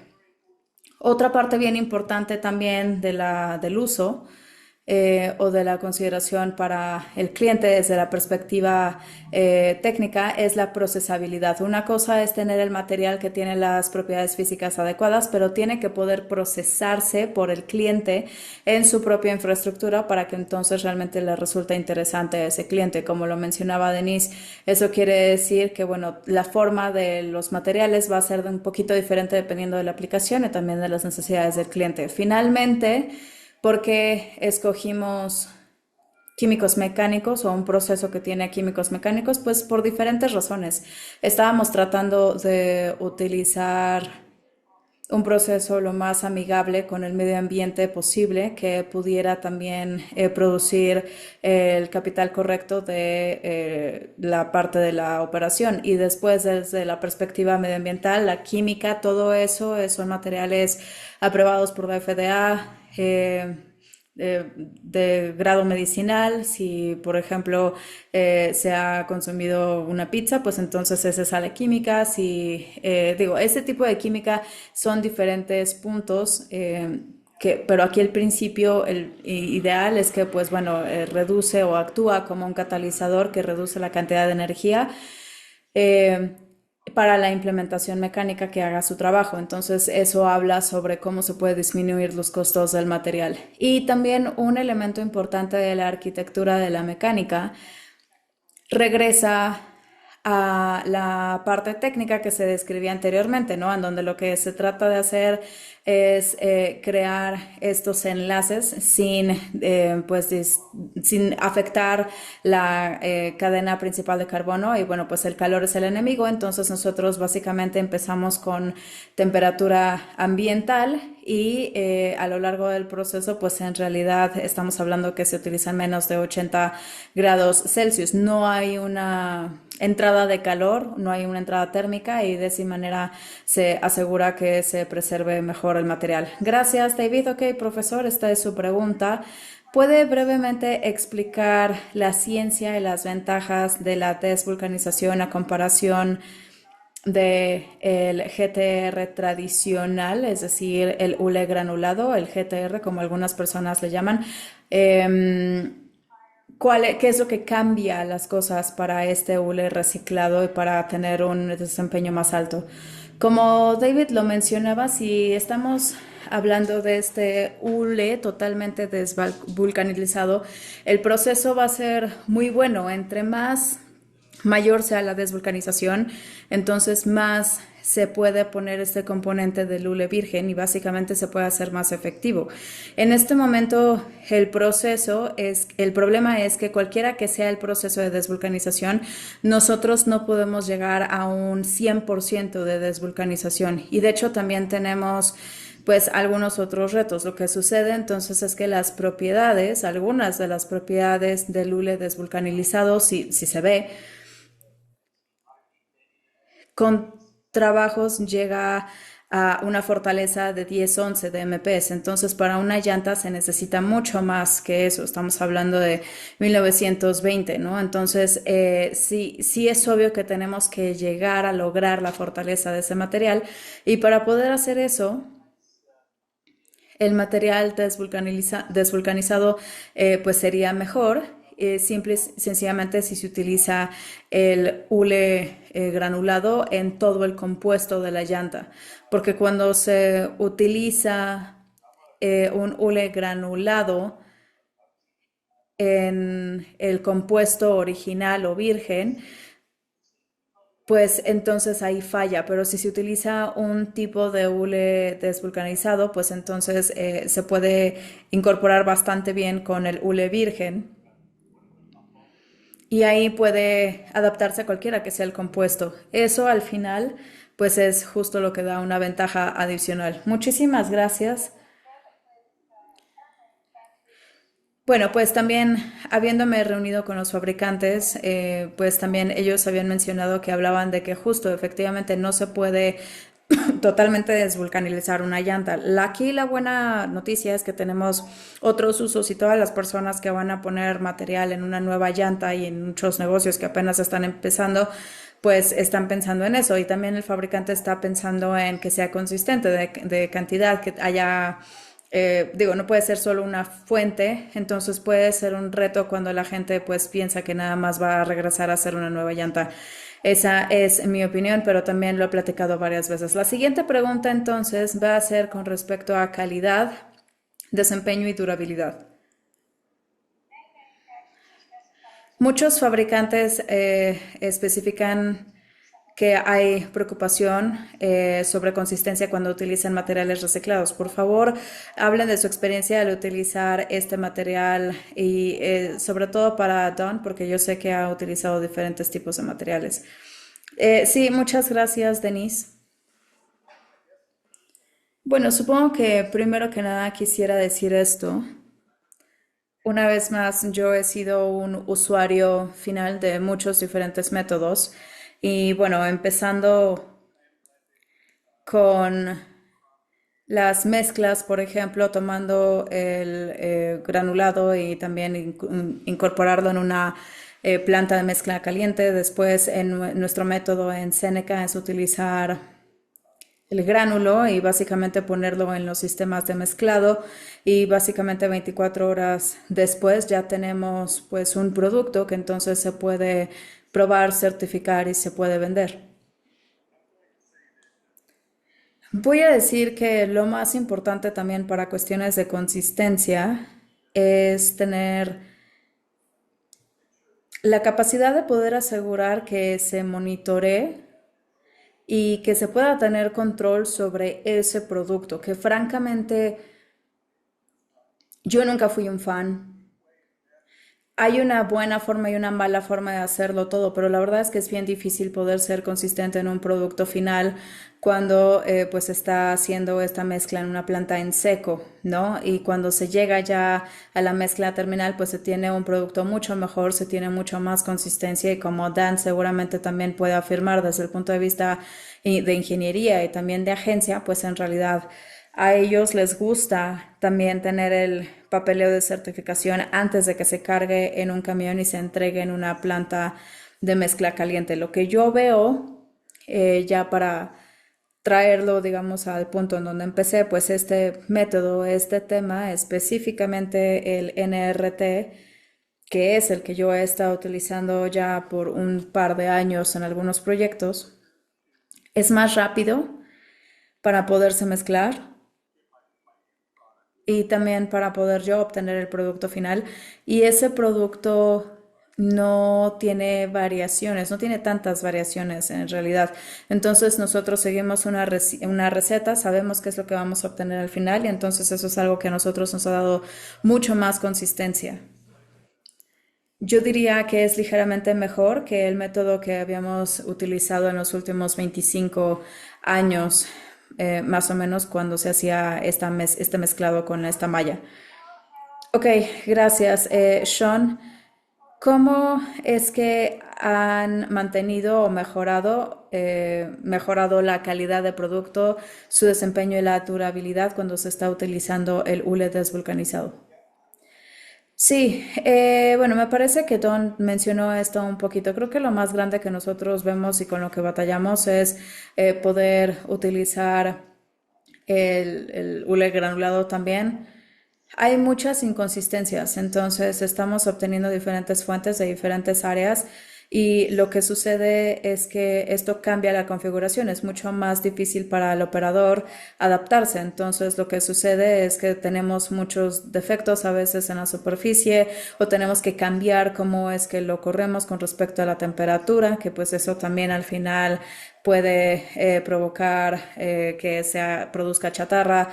Otra parte bien importante también del uso o de la consideración para el cliente desde la perspectiva técnica es la procesabilidad. Una cosa es tener el material que tiene las propiedades físicas adecuadas, pero tiene que poder procesarse por el cliente en su propia infraestructura para que entonces realmente le resulte interesante a ese cliente. Como lo mencionaba Denise, eso quiere decir que bueno, la forma de los materiales va a ser un poquito diferente dependiendo de la aplicación y también de las necesidades del cliente. Finalmente, porque escogimos químicos mecánicos o un proceso que tiene químicos mecánicos, pues por diferentes razones. Estábamos tratando de utilizar un proceso lo más amigable con el medio ambiente posible, que pudiera también producir el capital correcto de la parte de la operación. Y después, desde la perspectiva medioambiental, la química, todo eso son materiales aprobados por la FDA, de grado medicinal. Si, por ejemplo, se ha consumido una pizza, pues entonces ese sale química. Si, digo, ese tipo de química son diferentes puntos. Pero aquí el principio, el ideal es que, pues bueno, reduce o actúa como un catalizador que reduce la cantidad de energía eh, para la implementación mecánica que haga su trabajo. Entonces eso habla sobre cómo se puede disminuir los costos del material. Y también un elemento importante de la arquitectura de la mecánica regresa a la parte técnica que se describía anteriormente, ¿no? En donde lo que se trata de hacer es crear estos enlaces sin afectar la cadena principal de carbono. Y bueno, pues el calor es el enemigo. Entonces nosotros básicamente empezamos con temperatura ambiental y a lo largo del proceso, pues en realidad estamos hablando que se utilizan menos de 80 grados Celsius. No hay una entrada de calor, no hay una entrada térmica, y de esa manera se asegura que se preserve mejor el material. Gracias, David. Ok, profesor, esta es su pregunta. ¿Puede brevemente explicar la ciencia y las ventajas de la desvulcanización a comparación de el GTR tradicional, es decir, el hule granulado, el GTR como algunas personas le llaman. Em, ¿Qué es lo que cambia las cosas para este hule reciclado y para tener un desempeño más alto? Como David lo mencionaba, si estamos hablando de este hule totalmente desvulcanizado, el proceso va a ser muy bueno. Entre más mayor sea la desvulcanización, entonces más se puede poner este componente del hule virgen y básicamente se puede hacer más efectivo. En este momento el problema es que cualquiera que sea el proceso de desvulcanización, nosotros no podemos llegar a un 100% de desvulcanización y de hecho también tenemos pues algunos otros retos. Lo que sucede entonces es que algunas de las propiedades del hule desvulcanizado, si se ve, con trabajos llega a una fortaleza de 10-11 de MPS. Entonces, para una llanta se necesita mucho más que eso. Estamos hablando de 1920, ¿no? Entonces, sí es obvio que tenemos que llegar a lograr la fortaleza de ese material. Y para poder hacer eso, el material desvulcanizado pues sería mejor, simple y sencillamente si se utiliza el hule granulado en todo el compuesto de la llanta, porque cuando se utiliza un hule granulado en el compuesto original o virgen, pues entonces ahí falla, pero si se utiliza un tipo de hule desvulcanizado, pues entonces se puede incorporar bastante bien con el hule virgen y ahí puede adaptarse a cualquiera que sea el compuesto. Eso al final, pues es justo lo que da una ventaja adicional. Muchísimas gracias. Bueno, pues también habiéndome reunido con los fabricantes, pues también ellos habían mencionado que hablaban de que justo efectivamente no se puede totalmente desvulcanizar una llanta. Aquí la buena noticia es que tenemos otros usos y todas las personas que van a poner material en una nueva llanta y en muchos negocios que apenas están empezando, pues están pensando en eso y también el fabricante está pensando en que sea consistente de cantidad, que haya no puede ser solo una fuente, entonces puede ser un reto cuando la gente pues piensa que nada más va a regresar a hacer una nueva llanta. Esa es mi opinión, pero también lo he platicado varias veces. La siguiente pregunta entonces va a ser con respecto a calidad, desempeño y durabilidad. Muchos fabricantes especifican que hay preocupación sobre consistencia cuando utilizan materiales reciclados. Por favor, hablen de su experiencia al utilizar este material y sobre todo para Don, porque yo sé que ha utilizado diferentes tipos de materiales. Sí, muchas gracias, Denise. Bueno, supongo que primero que nada quisiera decir esto. Una vez más, yo he sido un usuario final de muchos diferentes métodos y bueno, empezando con las mezclas, por ejemplo, tomando el granulado y también incorporarlo en una planta de mezcla caliente. Después, en nuestro método en Seneca es utilizar el gránulo y básicamente ponerlo en los sistemas de mezclado y básicamente 24 horas después ya tenemos pues un producto que entonces se puede probar, certificar y se puede vender. Voy a decir que lo más importante también para cuestiones de consistencia es tener la capacidad de poder asegurar que se monitoree y que se pueda tener control sobre ese producto, que francamente yo nunca fui un fan. Hay una buena forma y una mala forma de hacerlo todo, pero la verdad es que es bien difícil poder ser consistente en un producto final cuando pues está haciendo esta mezcla en una planta en seco, ¿no? Y cuando se llega ya a la mezcla terminal, pues se tiene un producto mucho mejor, se tiene mucho más consistencia y como Dan seguramente también puede afirmar desde el punto de vista de ingeniería y también de agencia, pues en realidad a ellos les gusta también tener el papeleo de certificación antes de que se cargue en un camión y se entregue en una planta de mezcla caliente. Lo que yo veo Ya para traerlo, digamos, al punto en donde empecé, pues este método, este tema, específicamente el NRT, que es el que yo he estado utilizando ya por un par de años en algunos proyectos, es más rápido para poderse mezclar y también para poder yo obtener el producto final. Y ese producto no tiene variaciones, no tiene tantas variaciones en realidad. Entonces nosotros seguimos una receta, sabemos qué es lo que vamos a obtener al final y entonces eso es algo que a nosotros nos ha dado mucho más consistencia. Yo diría que es ligeramente mejor que el método que habíamos utilizado en los últimos 25 años, más o menos cuando se hacía este mezclado con esta malla. Ok, gracias. Sean, ¿cómo es que han mantenido o mejorado la calidad de producto, su desempeño y la durabilidad cuando se está utilizando el hule desvulcanizado? Sí, bueno, me parece que Don mencionó esto un poquito. Creo que lo más grande que nosotros vemos y con lo que batallamos es poder utilizar el hule granulado también. Hay muchas inconsistencias, entonces estamos obteniendo diferentes fuentes de diferentes áreas y lo que sucede es que esto cambia la configuración, es mucho más difícil para el operador adaptarse, entonces lo que sucede es que tenemos muchos defectos a veces en la superficie o tenemos que cambiar cómo es que lo corremos con respecto a la temperatura, que pues eso también al final puede provocar que se produzca chatarra,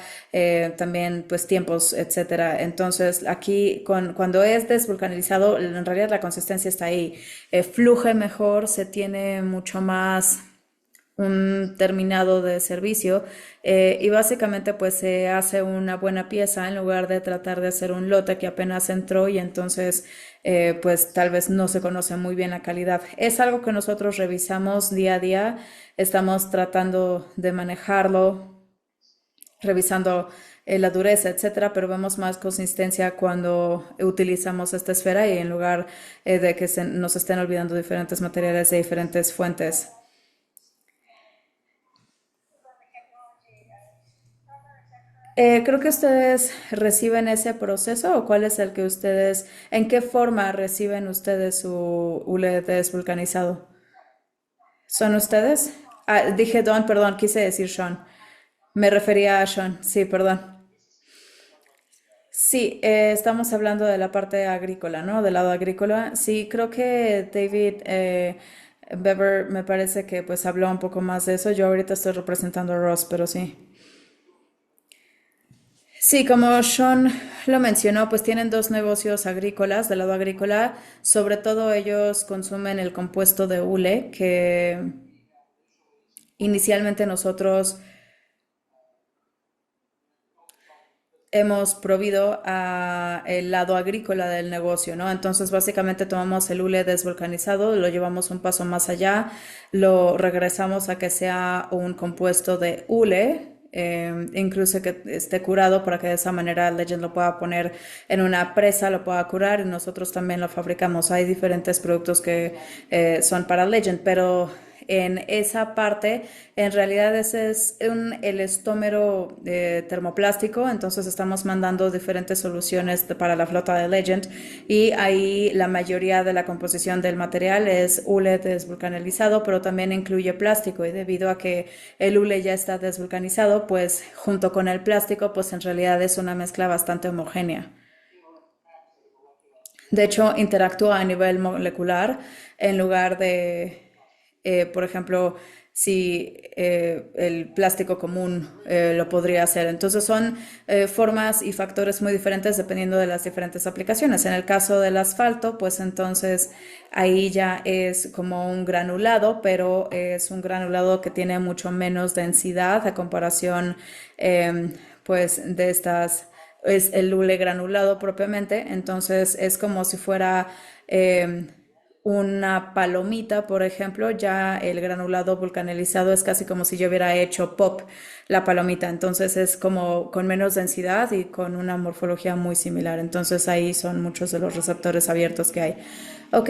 también pues tiempos, etcétera. Entonces aquí cuando es desvulcanizado, en realidad la consistencia está ahí, fluye mejor, se tiene mucho más un terminado de servicio y básicamente pues se hace una buena pieza en lugar de tratar de hacer un lote que apenas entró y entonces pues tal vez no se conoce muy bien la calidad. Es algo que nosotros revisamos día a día, estamos tratando de manejarlo, revisando la dureza, etcétera, pero vemos más consistencia cuando utilizamos esta esfera y en lugar de que nos estén olvidando diferentes materiales de diferentes fuentes. Creo que ustedes reciben ese proceso o cuál es el que ustedes, en qué forma reciben ustedes su hule desvulcanizado. ¿Son ustedes? Ah, dije Don, perdón, quise decir Sean. Me refería a Sean, sí, perdón. Sí, estamos hablando de la parte agrícola, ¿no? Del lado agrícola. Sí, creo que David Weber me parece que pues habló un poco más de eso. Yo ahorita estoy representando a Ross, pero sí. Sí, como Sean lo mencionó, pues tienen dos negocios agrícolas del lado agrícola. Sobre todo ellos consumen el compuesto de hule que inicialmente nosotros hemos provido a el lado agrícola del negocio, ¿no? Entonces, básicamente tomamos el hule desvulcanizado, lo llevamos un paso más allá, lo regresamos a que sea un compuesto de hule, incluso que esté curado para que de esa manera Legend lo pueda poner en una presa, lo pueda curar y nosotros también lo fabricamos. Hay diferentes productos que son para Legend, pero en esa parte, en realidad ese es un elastómero termoplástico, entonces estamos mandando diferentes soluciones para la flota de Legend y ahí la mayoría de la composición del material es hule desvulcanizado, pero también incluye plástico y debido a que el hule ya está desvulcanizado, pues junto con el plástico, pues en realidad es una mezcla bastante homogénea. De hecho, interactúa a nivel molecular en lugar de, por ejemplo, si el plástico común lo podría hacer. Entonces son formas y factores muy diferentes dependiendo de las diferentes aplicaciones. En el caso del asfalto, pues entonces ahí ya es como un granulado, pero es un granulado que tiene mucho menos densidad a comparación pues de estas es el hule granulado propiamente, entonces es como si fuera una palomita, por ejemplo, ya el granulado vulcanizado es casi como si yo hubiera hecho pop la palomita, entonces es como con menos densidad y con una morfología muy similar, entonces ahí son muchos de los receptores abiertos que hay. Ok,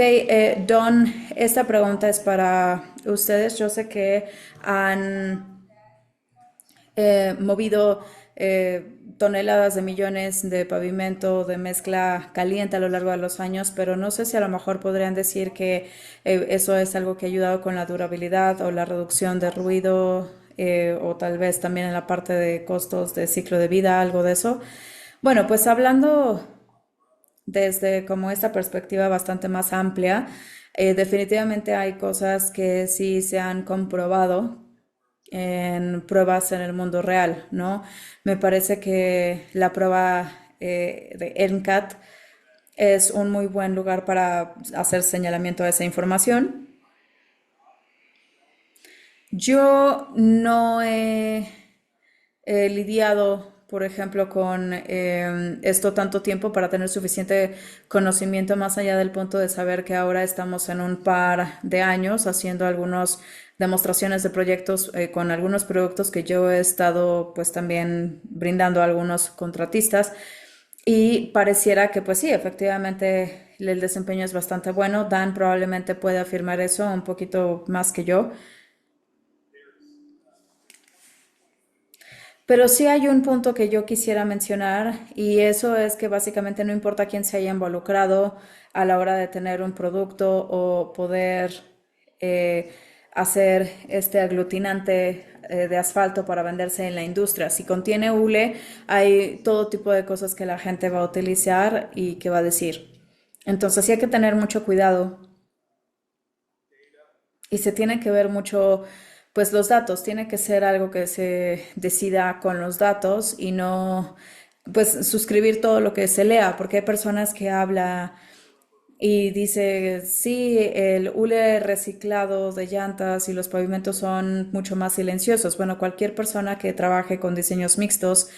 Don, esta pregunta es para ustedes. Yo sé que han movido toneladas de millones de pavimento, de mezcla caliente a lo largo de los años, pero no sé si a lo mejor podrían decir que eso es algo que ha ayudado con la durabilidad o la reducción de ruido, o tal vez también en la parte de costos de ciclo de vida, algo de eso. Bueno, pues hablando desde como esta perspectiva bastante más amplia, definitivamente hay cosas que sí se han comprobado en pruebas en el mundo real, ¿no? Me parece que la prueba de NCAT es un muy buen lugar para hacer señalamiento de esa información. Yo no he lidiado, por ejemplo, con esto tanto tiempo para tener suficiente conocimiento más allá del punto de saber que ahora estamos en un par de años haciendo algunas demostraciones de proyectos con algunos productos que yo he estado pues también brindando a algunos contratistas y pareciera que pues sí, efectivamente el desempeño es bastante bueno. Dan probablemente puede afirmar eso un poquito más que yo. Pero sí hay un punto que yo quisiera mencionar y eso es que básicamente no importa quién se haya involucrado a la hora de tener un producto o poder eh, hacer este aglutinante de asfalto para venderse en la industria. Si contiene hule, hay todo tipo de cosas que la gente va a utilizar y que va a decir. Entonces sí hay que tener mucho cuidado y se tiene que ver mucho, pues los datos, tiene que ser algo que se decida con los datos y no, pues suscribir todo lo que se lea, porque hay personas que hablan y dice, sí, el hule reciclado de llantas y los pavimentos son mucho más silenciosos. Bueno, cualquier persona que trabaje con diseños mixtos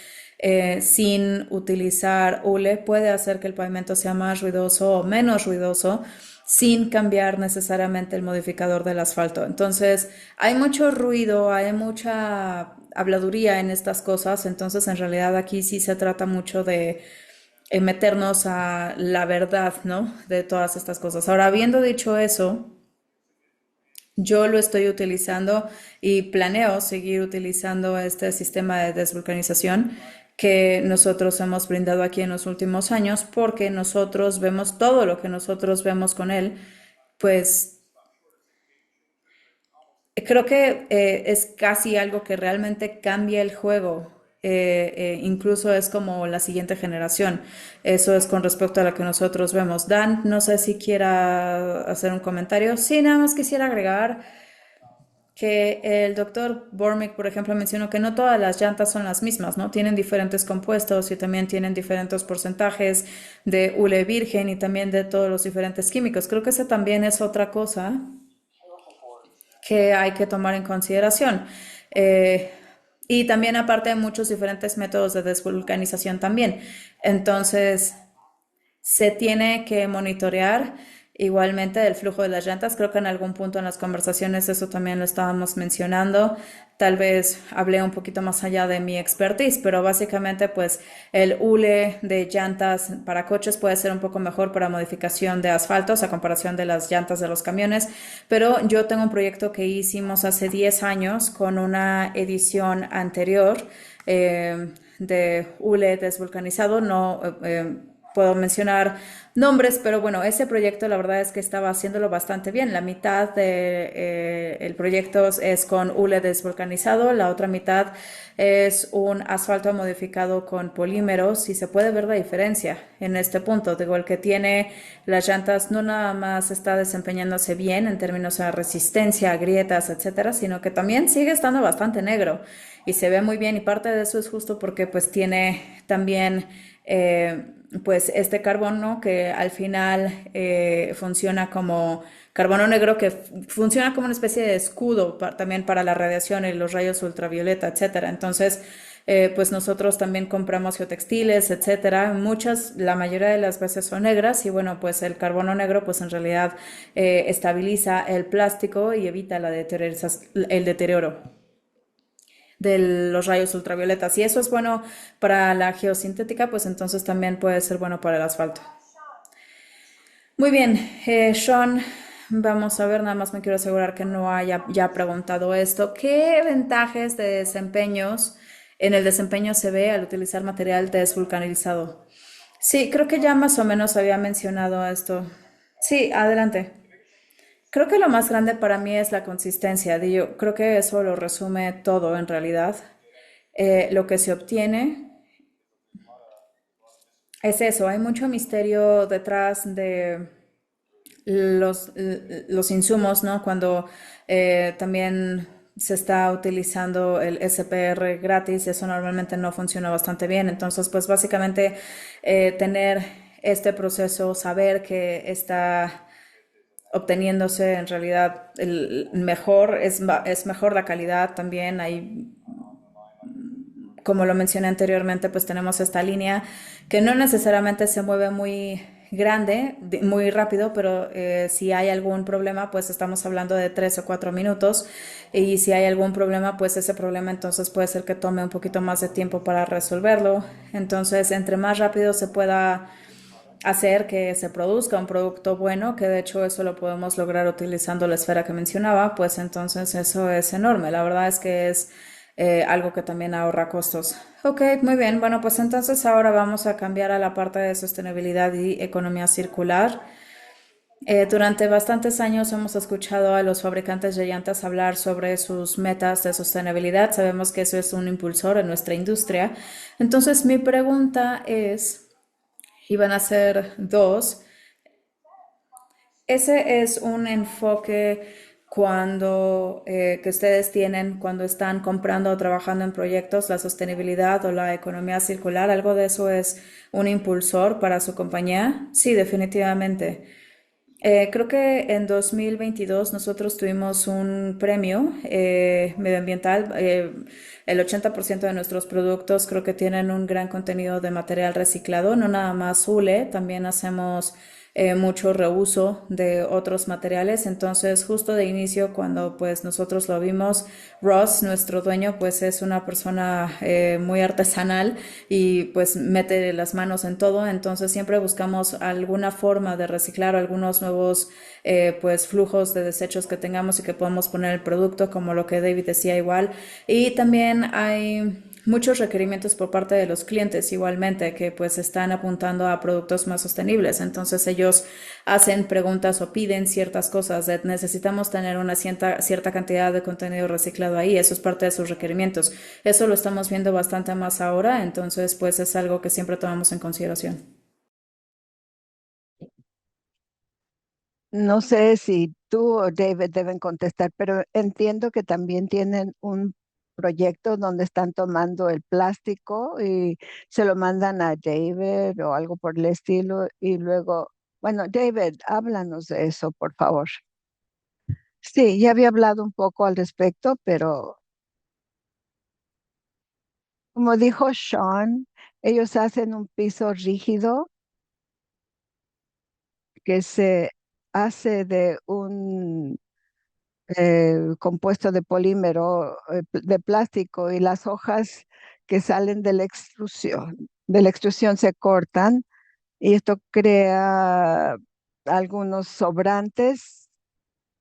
sin utilizar hule puede hacer que el pavimento sea más ruidoso o menos ruidoso sin cambiar necesariamente el modificador del asfalto. Entonces, hay mucho ruido, hay mucha habladuría en estas cosas, entonces en realidad aquí sí se trata mucho de meternos a la verdad, ¿no? De todas estas cosas. Ahora, habiendo dicho eso, yo lo estoy utilizando y planeo seguir utilizando este sistema de desvulcanización que nosotros hemos brindado aquí en los últimos años porque nosotros vemos todo lo que nosotros vemos con él, pues creo que es casi algo que realmente cambia el juego. Incluso es como la siguiente generación. Eso es con respecto a lo que nosotros vemos. Dan, no sé si quiera hacer un comentario. Sí, nada más quisiera agregar que el doctor Bormick, por ejemplo, mencionó que no todas las llantas son las mismas, ¿no? Tienen diferentes compuestos y también tienen diferentes porcentajes de hule virgen y también de todos los diferentes químicos. Creo que esa también es otra cosa que hay que tomar en consideración. Eh, y también aparte hay muchos diferentes métodos de desvulcanización también. Entonces, se tiene que monitorear igualmente el flujo de las llantas. Creo que en algún punto en las conversaciones eso también lo estábamos mencionando. Tal vez hablé un poquito más allá de mi expertise, pero básicamente pues el hule de llantas para coches puede ser un poco mejor para modificación de asfaltos a comparación de las llantas de los camiones. Pero yo tengo un proyecto que hicimos hace 10 años con una edición anterior de hule desvulcanizado. No puedo mencionar nombres, pero bueno, ese proyecto la verdad es que estaba haciéndolo bastante bien. La mitad del proyecto es con hule desvulcanizado, la otra mitad es un asfalto modificado con polímeros y se puede ver la diferencia en este punto. Digo, el que tiene las llantas no nada más está desempeñándose bien en términos de resistencia, grietas, etcétera, sino que también sigue estando bastante negro y se ve muy bien y parte de eso es justo porque pues tiene también pues este carbono que al final funciona como carbono negro que funciona como una especie de escudo también para la radiación y los rayos ultravioleta, etcétera. Entonces, pues nosotros también compramos geotextiles, etcétera. Muchas, la mayoría de las veces son negras y bueno, pues el carbono negro pues en realidad estabiliza el plástico y evita el deterioro de los rayos ultravioletas. Si eso es bueno para la geosintética, pues entonces también puede ser bueno para el asfalto. Muy bien, Sean, vamos a ver, nada más me quiero asegurar que no haya ya preguntado esto. ¿Qué ventajas de desempeños en el desempeño se ve al utilizar material desvulcanizado? Sí, creo que ya más o menos había mencionado esto. Sí, adelante. Creo que lo más grande para mí es la consistencia. Yo creo que eso lo resume todo en realidad. Lo que se obtiene es eso, hay mucho misterio detrás de los insumos, ¿no? Cuando también se está utilizando el SPR gratis, eso normalmente no funciona bastante bien. Entonces, pues básicamente tener este proceso, saber que está obteniéndose en realidad el mejor, es mejor la calidad también. Hay, como lo mencioné anteriormente, pues tenemos esta línea que no necesariamente se mueve muy grande, muy rápido, pero si hay algún problema, pues estamos hablando de 3 o 4 minutos, y si hay algún problema, pues ese problema entonces puede ser que tome un poquito más de tiempo para resolverlo. Entonces, entre más rápido se pueda hacer que se produzca un producto bueno, que de hecho eso lo podemos lograr utilizando la esfera que mencionaba, pues entonces eso es enorme. La verdad es que es algo que también ahorra costos. Ok, muy bien. Bueno, pues entonces ahora vamos a cambiar a la parte de sostenibilidad y economía circular. Durante bastantes años hemos escuchado a los fabricantes de llantas hablar sobre sus metas de sostenibilidad. Sabemos que eso es un impulsor en nuestra industria. Entonces mi pregunta es, y van a ser dos, ese es un enfoque cuando que ustedes tienen cuando están comprando o trabajando en proyectos, la sostenibilidad o la economía circular, algo de eso es un impulsor para su compañía. Sí, definitivamente. Creo que en 2022 nosotros tuvimos un premio medioambiental. El 80% de nuestros productos creo que tienen un gran contenido de material reciclado, no nada más hule, también hacemos mucho reuso de otros materiales. Entonces, justo de inicio, cuando pues nosotros lo vimos, Ross, nuestro dueño, pues es una persona muy artesanal y pues mete las manos en todo. Entonces, siempre buscamos alguna forma de reciclar algunos nuevos pues flujos de desechos que tengamos y que podamos poner el producto, como lo que David decía igual. Y también hay muchos requerimientos por parte de los clientes igualmente que pues están apuntando a productos más sostenibles. Entonces ellos hacen preguntas o piden ciertas cosas de necesitamos tener una cierta cantidad de contenido reciclado ahí. Eso es parte de sus requerimientos. Eso lo estamos viendo bastante más ahora. Entonces pues es algo que siempre tomamos en consideración. No sé si tú o David deben contestar, pero entiendo que también tienen un proyecto donde están tomando el plástico y se lo mandan a David o algo por el estilo y luego, bueno, David, háblanos de eso, por favor. Sí, ya había hablado un poco al respecto, pero como dijo Sean, ellos hacen un piso rígido que se hace de un compuesto de polímero, de plástico, y las hojas que salen de la extrusión se cortan y esto crea algunos sobrantes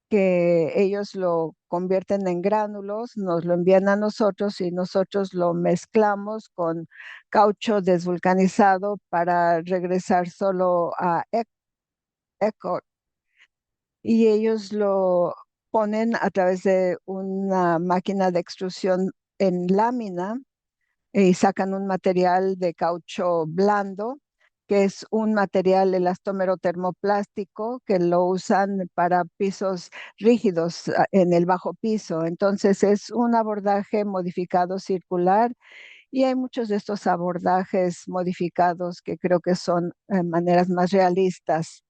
que ellos lo convierten en gránulos, nos lo envían a nosotros y nosotros lo mezclamos con caucho desvulcanizado para regresar solo a eco, y ellos lo ponen a través de una máquina de extrusión en lámina y sacan un material de caucho blando, que es un material elastómero termoplástico que lo usan para pisos rígidos en el bajo piso. Entonces es un abordaje modificado circular y hay muchos de estos abordajes modificados que creo que son maneras más realistas.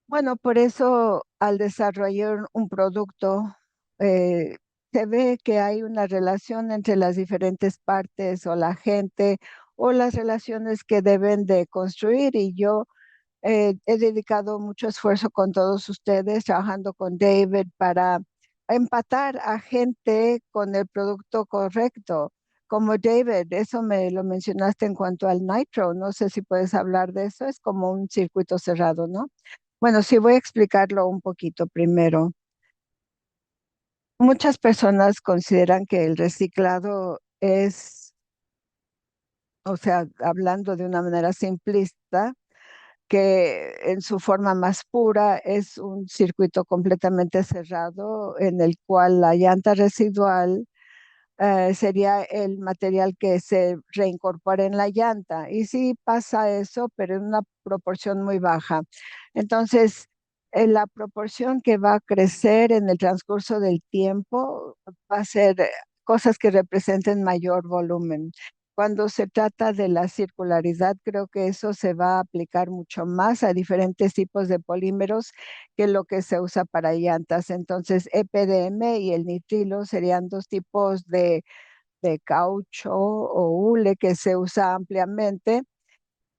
Bueno, por eso al desarrollar un producto, eh, se ve que hay una relación entre las diferentes partes o la gente o las relaciones que deben de construir. Y yo he dedicado mucho esfuerzo con todos ustedes, trabajando con David para empatar a gente con el producto correcto. como David, eso me lo mencionaste en cuanto al nitro, no sé si puedes hablar de eso, es como un circuito cerrado, ¿no? Bueno, sí voy a explicarlo un poquito primero. Muchas personas consideran que el reciclado es, o sea, hablando de una manera simplista, que en su forma más pura es un circuito completamente cerrado en el cual la llanta residual sería el material que se reincorpora en la llanta. Y sí pasa eso, pero en una proporción muy baja. Entonces, la proporción que va a crecer en el transcurso del tiempo va a ser cosas que representen mayor volumen. Cuando se trata de la circularidad, creo que eso se va a aplicar mucho más a diferentes tipos de polímeros que lo que se usa para llantas. Entonces, EPDM y el nitrilo serían dos tipos de caucho o hule que se usa ampliamente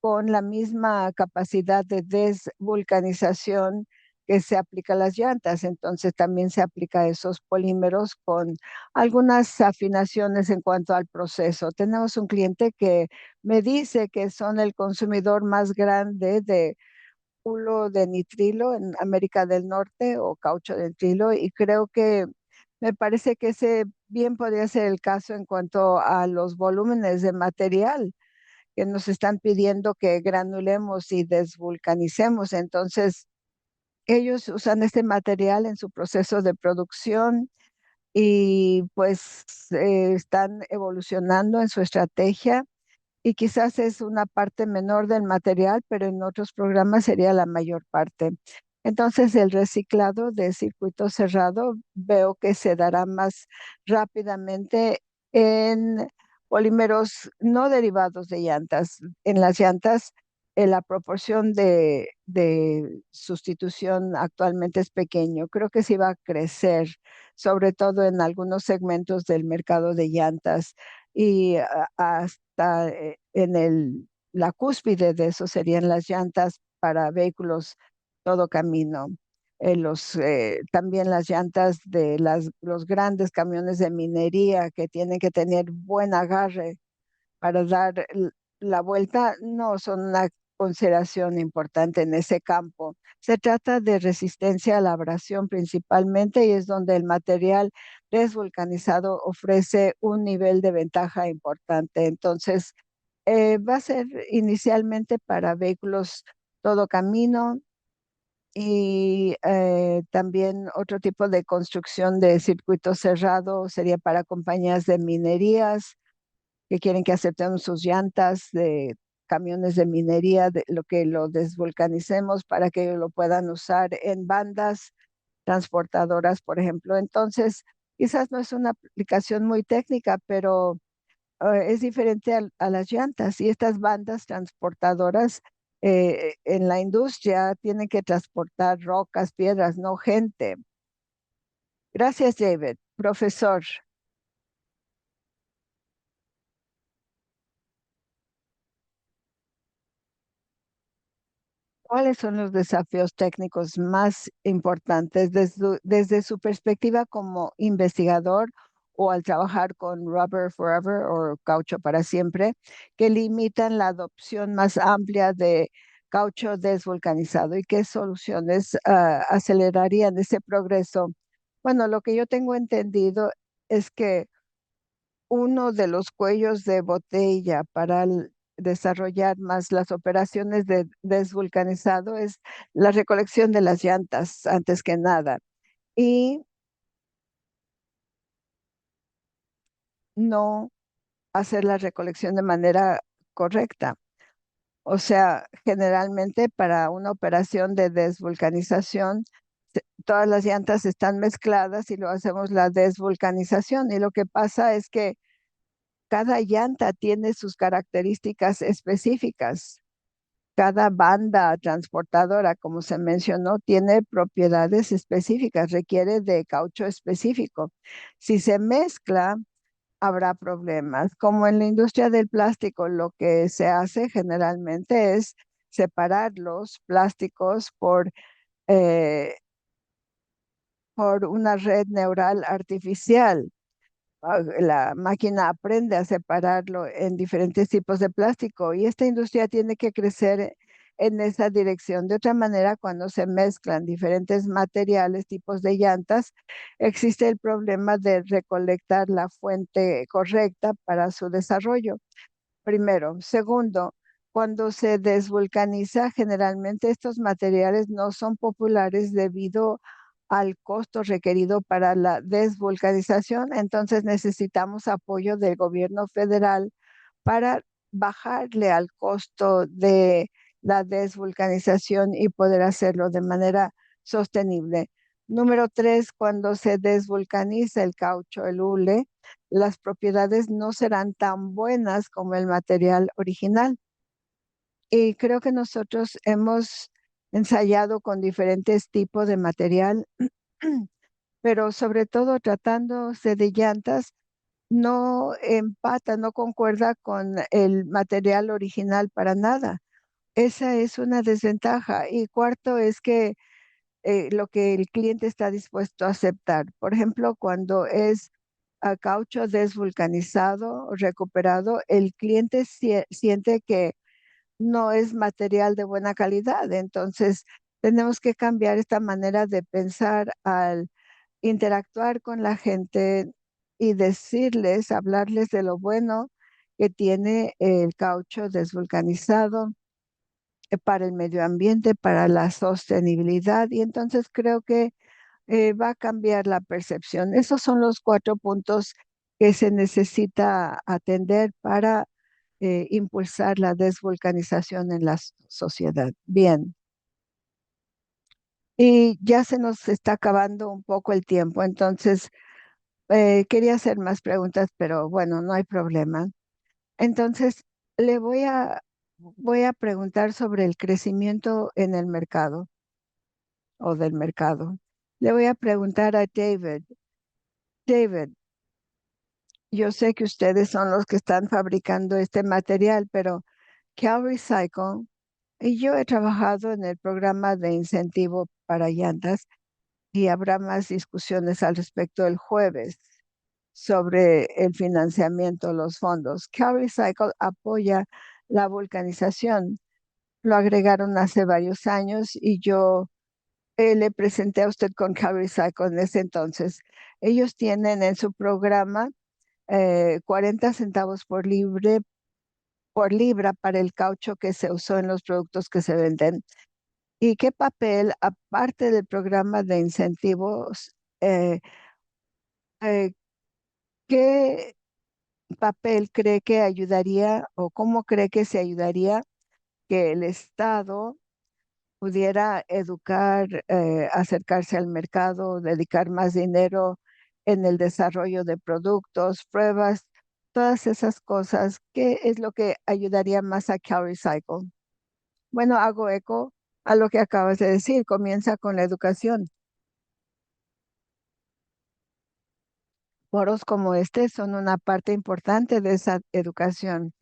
con la misma capacidad de desvulcanización que se aplica a las llantas. Entonces, también se aplica a esos polímeros con algunas afinaciones en cuanto al proceso. Tenemos un cliente que me dice que son el consumidor más grande de hulo de nitrilo en América del Norte o caucho de nitrilo y creo que me parece que ese bien podría ser el caso en cuanto a los volúmenes de material que nos están pidiendo que granulemos y desvulcanicemos. Entonces, ellos usan este material en su proceso de producción y pues están evolucionando en su estrategia y quizás es una parte menor del material, pero en otros programas sería la mayor parte. Entonces, el reciclado de circuito cerrado veo que se dará más rápidamente en polímeros no derivados de llantas. En las llantas, la proporción de sustitución actualmente es pequeño. Creo que sí va a crecer, sobre todo en algunos segmentos del mercado de llantas y hasta la cúspide de eso serían las llantas para vehículos todo camino. También las llantas de los grandes camiones de minería que tienen que tener buen agarre para dar la vuelta, no son una consideración importante en ese campo. Se trata de resistencia a la abrasión principalmente y es donde el material desvulcanizado ofrece un nivel de ventaja importante. Entonces, va a ser inicialmente para vehículos todo camino y también otro tipo de construcción de circuito cerrado sería para compañías de minerías que quieren que aceptemos sus llantas de camiones de minería, de lo que lo desvulcanicemos para que ellos lo puedan usar en bandas transportadoras, por ejemplo. Entonces, quizás no es una aplicación muy técnica, pero es diferente a las llantas y estas bandas transportadoras en la industria tienen que transportar rocas, piedras, no gente. Gracias, David. Profesor. ¿Cuáles son los desafíos técnicos más importantes desde su perspectiva como investigador o al trabajar con Rubber Forever o caucho para siempre, que limitan la adopción más amplia de caucho desvulcanizado y qué soluciones acelerarían ese progreso? Bueno, lo que yo tengo entendido es que uno de los cuellos de botella para desarrollar más las operaciones de desvulcanizado es la recolección de las llantas antes que nada y no hacer la recolección de manera correcta. O sea, generalmente para una operación de desvulcanización, todas las llantas están mezcladas y lo hacemos la desvulcanización y lo que pasa es que cada llanta tiene sus características específicas. Cada banda transportadora, como se mencionó, tiene propiedades específicas, requiere de caucho específico. Si se mezcla, habrá problemas. Como en la industria del plástico, lo que se hace generalmente es separar los plásticos eh, por una red neural artificial la máquina aprende a separarlo en diferentes tipos de plástico y esta industria tiene que crecer en esa dirección. De otra manera, cuando se mezclan diferentes materiales, tipos de llantas, existe el problema de recolectar la fuente correcta para su desarrollo. Primero. Segundo, cuando se desvulcaniza, generalmente estos materiales no son populares debido al costo requerido para la desvulcanización. Entonces necesitamos apoyo del gobierno federal para bajarle al costo de la desvulcanización y poder hacerlo de manera sostenible. Número tres, cuando se desvulcaniza el caucho, el hule, las propiedades no serán tan buenas como el material original. Y creo que nosotros hemos ensayado con diferentes tipos de material, pero sobre todo tratándose de llantas, no empata, no concuerda con el material original para nada. Esa es una desventaja. Y cuarto es que lo que el cliente está dispuesto a aceptar. Por ejemplo, cuando es caucho desvulcanizado o recuperado, el cliente siente que no es material de buena calidad. Entonces, tenemos que cambiar esta manera de pensar al interactuar con la gente y decirles, hablarles de lo bueno que tiene el caucho desvulcanizado para el medio ambiente, para la sostenibilidad. Y entonces creo que va a cambiar la percepción. Esos son los cuatro puntos que se necesita atender para impulsar la desvulcanización en la sociedad. Bien, y ya se nos está acabando un poco el tiempo, entonces quería hacer más preguntas, pero bueno, no hay problema. Entonces, le voy a preguntar sobre el crecimiento en el mercado o del mercado. Le voy a preguntar a David. David, yo sé que ustedes son los que están fabricando este material, pero Cal Recycle, y yo he trabajado en el programa de incentivo para llantas y habrá más discusiones al respecto el jueves sobre el financiamiento, los fondos. Cal Recycle apoya la vulcanización. Lo agregaron hace varios años y yo le presenté a usted con Cal Recycle en ese entonces. Ellos tienen en su programa 40 centavos por libra para el caucho que se usó en los productos que se venden. ¿Y qué papel, aparte del programa de incentivos, eh, eh, qué papel cree que ayudaría o cómo cree que se ayudaría que el Estado pudiera educar, acercarse al mercado, dedicar más dinero en el desarrollo de productos, pruebas, todas esas cosas? ¿Qué es lo que ayudaría más a Cal Recycle? Bueno, hago eco a lo que acabas de decir. Comienza con la educación. Foros como este son una parte importante de esa educación.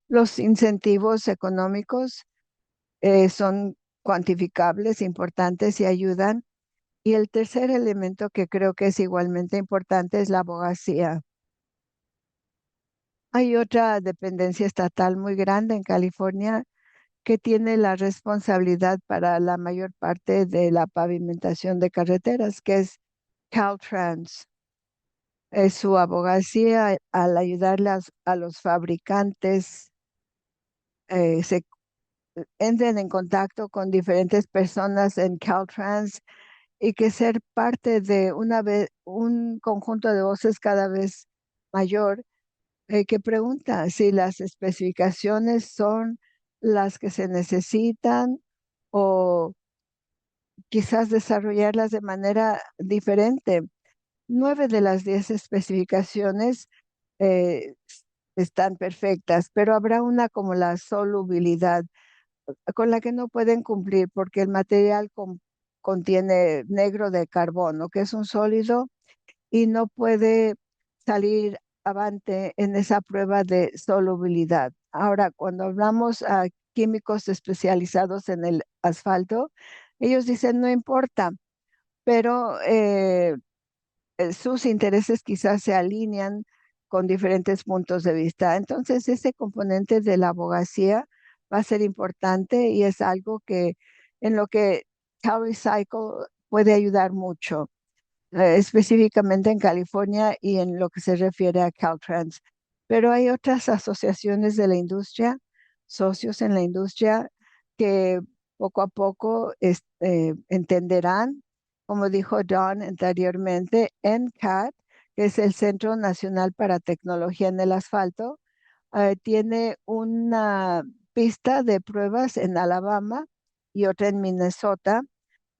Los incentivos económicos son cuantificables, importantes y ayudan. Y el tercer elemento que creo que es igualmente importante es la abogacía. Hay otra dependencia estatal muy grande en California que tiene la responsabilidad para la mayor parte de la pavimentación de carreteras, que es Caltrans. Su abogacía al ayudarle a los fabricantes, se entren en contacto con diferentes personas en Caltrans y que ser parte de un conjunto de voces cada vez mayor que pregunta si las especificaciones son las que se necesitan o quizás desarrollarlas de manera diferente. 9 de las 10 especificaciones eh, están perfectas, pero habrá una como la solubilidad con la que no pueden cumplir porque el material contiene negro de carbono, que es un sólido y no puede salir avante en esa prueba de solubilidad. Ahora, cuando hablamos a químicos especializados en el asfalto, ellos dicen no importa, pero sus intereses quizás se alinean con diferentes puntos de vista. Entonces, ese componente de la abogacía va a ser importante y es algo que en lo que CalRecycle puede ayudar mucho, específicamente en California y en lo que se refiere a Caltrans. Pero hay otras asociaciones de la industria, socios en la industria, que poco a poco entenderán, como dijo Don anteriormente, NCAT, que es el Centro Nacional para Tecnología en el Asfalto, tiene una pista de pruebas en Alabama y otra en Minnesota,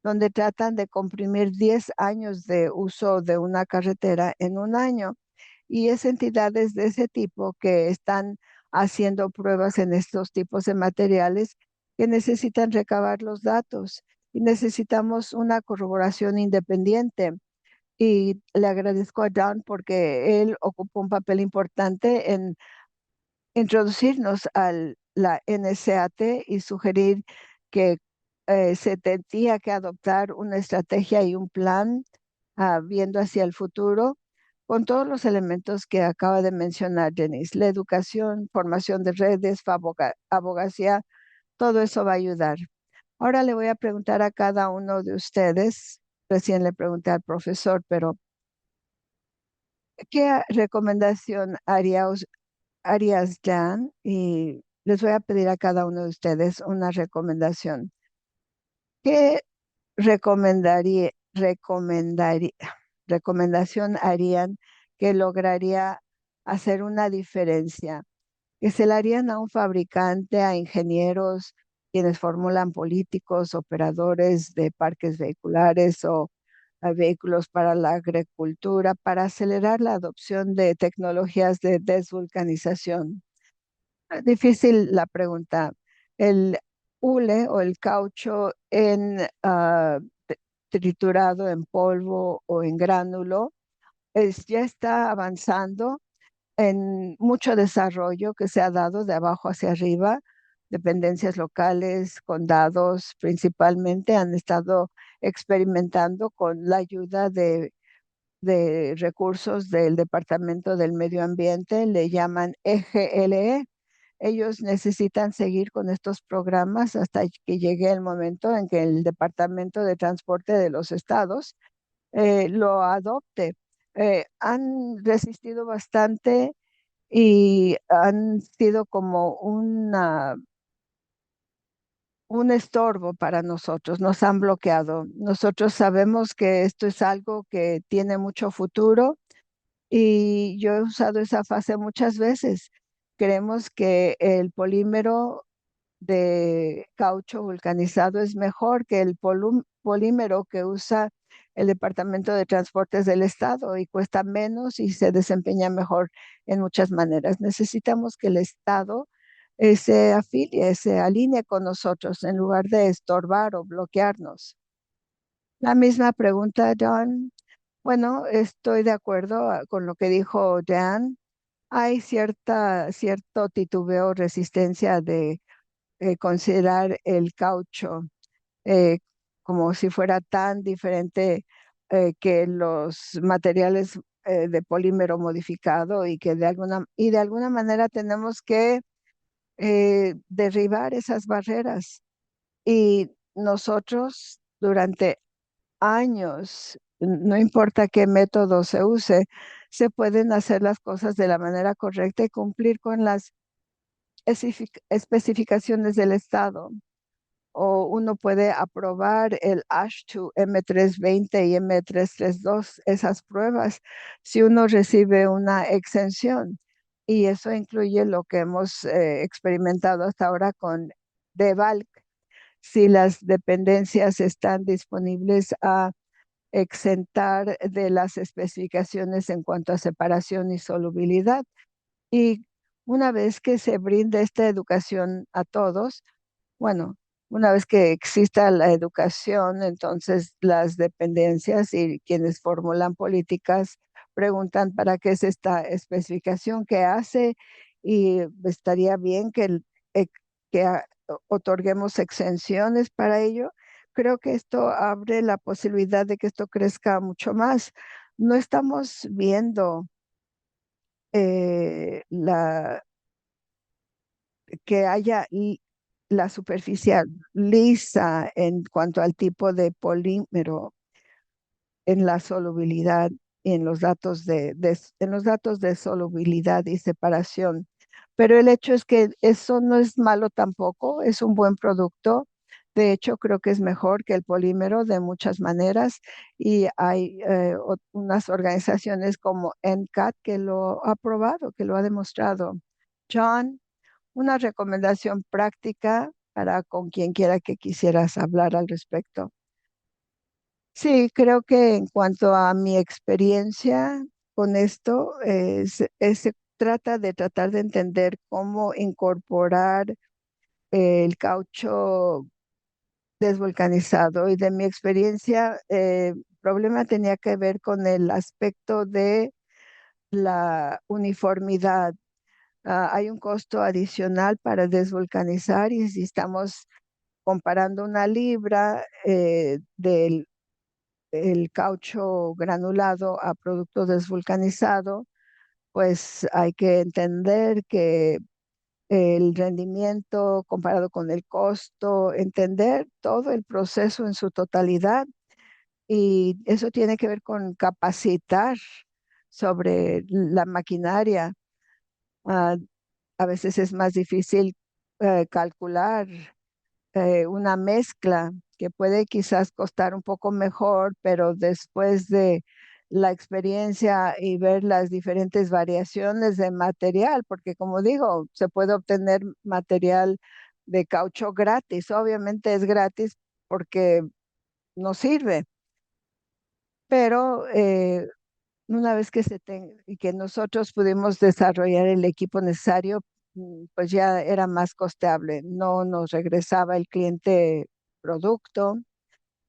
donde tratan de comprimir 10 años de uso de una carretera en un año. Y es entidades de ese tipo que están haciendo pruebas en estos tipos de materiales que necesitan recabar los datos y necesitamos una corroboración independiente. Y le agradezco a Don porque él ocupó un papel importante en introducirnos a la NSAT y sugerir que se tendría que adoptar una estrategia y un plan viendo hacia el futuro con todos los elementos que acaba de mencionar Denise. La educación, formación de redes, abogacía, todo eso va a ayudar. Ahora le voy a preguntar a cada uno de ustedes, recién le pregunté al profesor, pero ¿qué recomendación harías, Jan? Y les voy a pedir a cada uno de ustedes una recomendación. ¿Qué recomendación harían que lograría hacer una diferencia? Que se la harían a un fabricante, a ingenieros, quienes formulan políticos, operadores de parques vehiculares o a vehículos para la agricultura, para acelerar la adopción de tecnologías de desvulcanización. Difícil la pregunta. El hule o el caucho triturado en polvo o en gránulo ya está avanzando en mucho desarrollo que se ha dado de abajo hacia arriba. Dependencias locales, condados principalmente han estado experimentando con la ayuda de recursos del Departamento del Medio Ambiente, le llaman EGLE. Ellos necesitan seguir con estos programas hasta que llegue el momento en que el Departamento de Transporte de los estados lo adopte. Han resistido bastante y han sido como un estorbo para nosotros, nos han bloqueado. Nosotros sabemos que esto es algo que tiene mucho futuro y yo he usado esa fase muchas veces. Creemos que el polímero de caucho vulcanizado es mejor que el polímero que usa el Departamento de Transportes del Estado y cuesta menos y se desempeña mejor en muchas maneras. Necesitamos que el Estado se afilie, se alinee con nosotros en lugar de estorbar o bloquearnos. La misma pregunta, John. Bueno, estoy de acuerdo con lo que dijo Dan. Hay cierto titubeo o resistencia de considerar el caucho eh, como si fuera tan diferente que los materiales de polímero modificado y que de alguna manera tenemos que derribar esas barreras. Y nosotros durante años, no importa qué método se use, se pueden hacer las cosas de la manera correcta y cumplir con las especificaciones del Estado. O uno puede aprobar el ASH2 M320 y M332, esas pruebas, si uno recibe una exención. Y eso incluye lo que hemos experimentado hasta ahora con DEVALC, si las dependencias están disponibles a exentar de las especificaciones en cuanto a separación y solubilidad. Y una vez que se brinde esta educación a todos, bueno, una vez que exista la educación, entonces las dependencias y quienes formulan políticas preguntan para qué es esta especificación que hace y estaría bien eh, que otorguemos exenciones para ello. Creo que esto abre la posibilidad de que esto crezca mucho más. No estamos viendo la, que haya la superficie lisa en cuanto al tipo de polímero en la solubilidad y en los datos en los datos de solubilidad y separación. Pero el hecho es que eso no es malo tampoco, es un buen producto. De hecho, creo que es mejor que el polímero de muchas maneras y hay unas organizaciones como NCAT que lo ha probado, que lo ha demostrado. John, una recomendación práctica para con quien quiera que quisieras hablar al respecto. Sí, creo que en cuanto a mi experiencia con esto, se trata de tratar de entender cómo incorporar el caucho desvulcanizado y de mi experiencia, el problema tenía que ver con el aspecto de la uniformidad. Hay un costo adicional para desvulcanizar y si estamos comparando una libra del el caucho granulado a producto desvulcanizado, pues hay que entender que el rendimiento comparado con el costo, entender todo el proceso en su totalidad y eso tiene que ver con capacitar sobre la maquinaria. Ah, a veces es más difícil calcular una mezcla que puede quizás costar un poco mejor, pero después de la experiencia y ver las diferentes variaciones de material, porque como digo, se puede obtener material de caucho gratis. Obviamente es gratis porque no sirve, pero una vez que y que nosotros pudimos desarrollar el equipo necesario, pues ya era más costeable. No nos regresaba el cliente producto.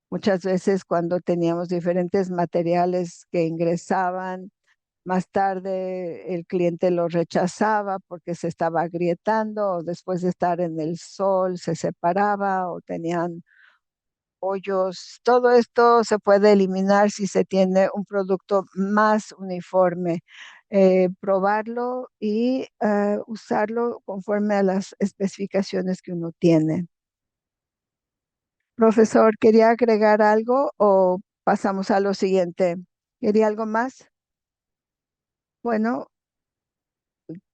Muchas veces cuando teníamos diferentes materiales que ingresaban, más tarde el cliente los rechazaba porque se estaba agrietando o después de estar en el sol se separaba o tenían hoyos. Todo esto se puede eliminar si se tiene un producto más uniforme. Probarlo y usarlo conforme a las especificaciones que uno tiene. Profesor, ¿quería agregar algo o pasamos a lo siguiente? ¿Quería algo más? Bueno,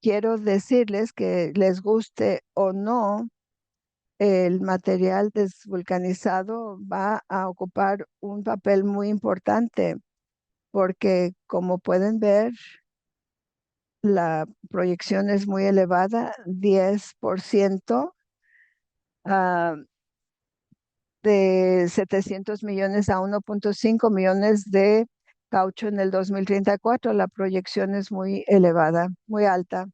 quiero decirles que les guste o no, el material desvulcanizado va a ocupar un papel muy importante porque como pueden ver, la proyección es muy elevada, 10% ah, de 700 millones a 1.5 millones de caucho en el 2034. La proyección es muy elevada, muy alta.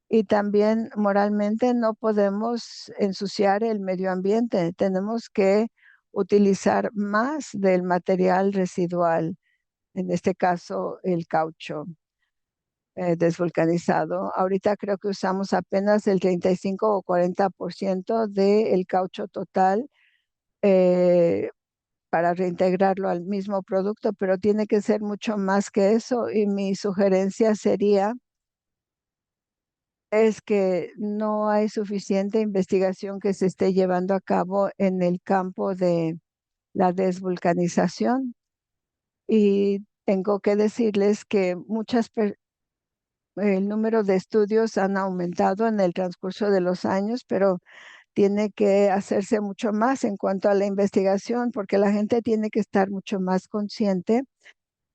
Y también moralmente no podemos ensuciar el medio ambiente. Tenemos que utilizar más del material residual, en este caso el caucho desvulcanizado. Ahorita creo que usamos apenas el 35 o 40% del caucho total eh, para reintegrarlo al mismo producto, pero tiene que ser mucho más que eso. Y mi sugerencia sería es que no hay suficiente investigación que se esté llevando a cabo en el campo de la desvulcanización. Y tengo que decirles que el número de estudios han aumentado en el transcurso de los años, pero tiene que hacerse mucho más en cuanto a la investigación, porque la gente tiene que estar mucho más consciente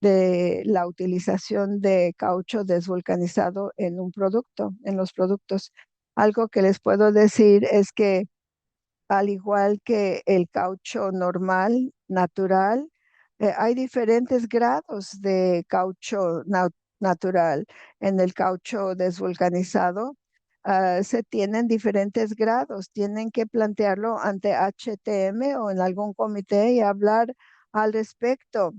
de la utilización de caucho desvulcanizado en un producto, en los productos. Algo que les puedo decir es que al igual que el caucho normal, natural, hay diferentes grados de caucho natural. En el caucho desvulcanizado, se tienen diferentes grados. Tienen que plantearlo ante HTM o en algún comité y hablar al respecto.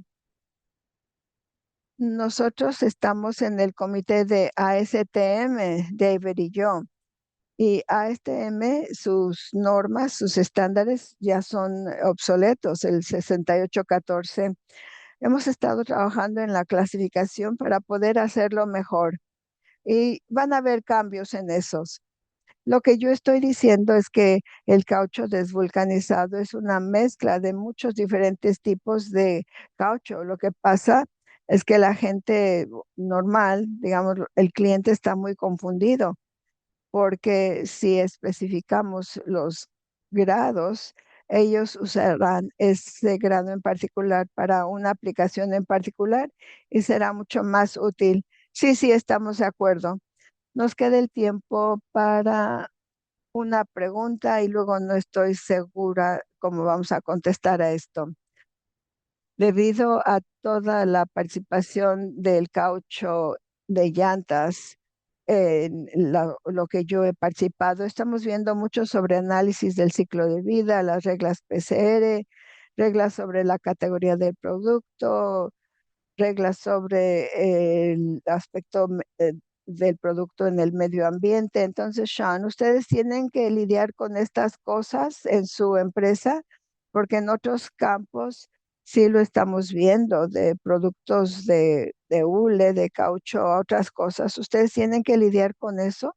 Nosotros estamos en el comité de ASTM, David y yo. Y ASTM, sus normas, sus estándares ya son obsoletos, el 6814. Hemos estado trabajando en la clasificación para poder hacerlo mejor. y van a haber cambios en esos. Lo que yo estoy diciendo es que el caucho desvulcanizado es una mezcla de muchos diferentes tipos de caucho. Lo que pasa es que la gente normal, digamos, el cliente está muy confundido porque si especificamos los grados, ellos usarán ese grado en particular para una aplicación en particular y será mucho más útil. Sí, sí, estamos de acuerdo. Nos queda el tiempo para una pregunta y luego no estoy segura cómo vamos a contestar a esto. Debido a toda la participación del caucho de llantas en lo que yo he participado, estamos viendo mucho sobre análisis del ciclo de vida, las reglas PCR, reglas sobre la categoría del producto, reglas sobre el aspecto del producto en el medio ambiente. Entonces, Sean, ustedes tienen que lidiar con estas cosas en su empresa, porque en otros campos sí lo estamos viendo, de productos de hule, de caucho, otras cosas. Ustedes tienen que lidiar con eso,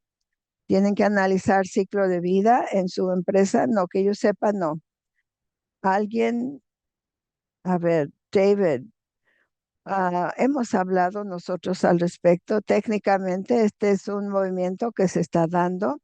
tienen que analizar ciclo de vida en su empresa. No, que yo sepa, no. Alguien, a ver, David. Hemos hablado nosotros al respecto. Técnicamente, este es un movimiento que se está dando.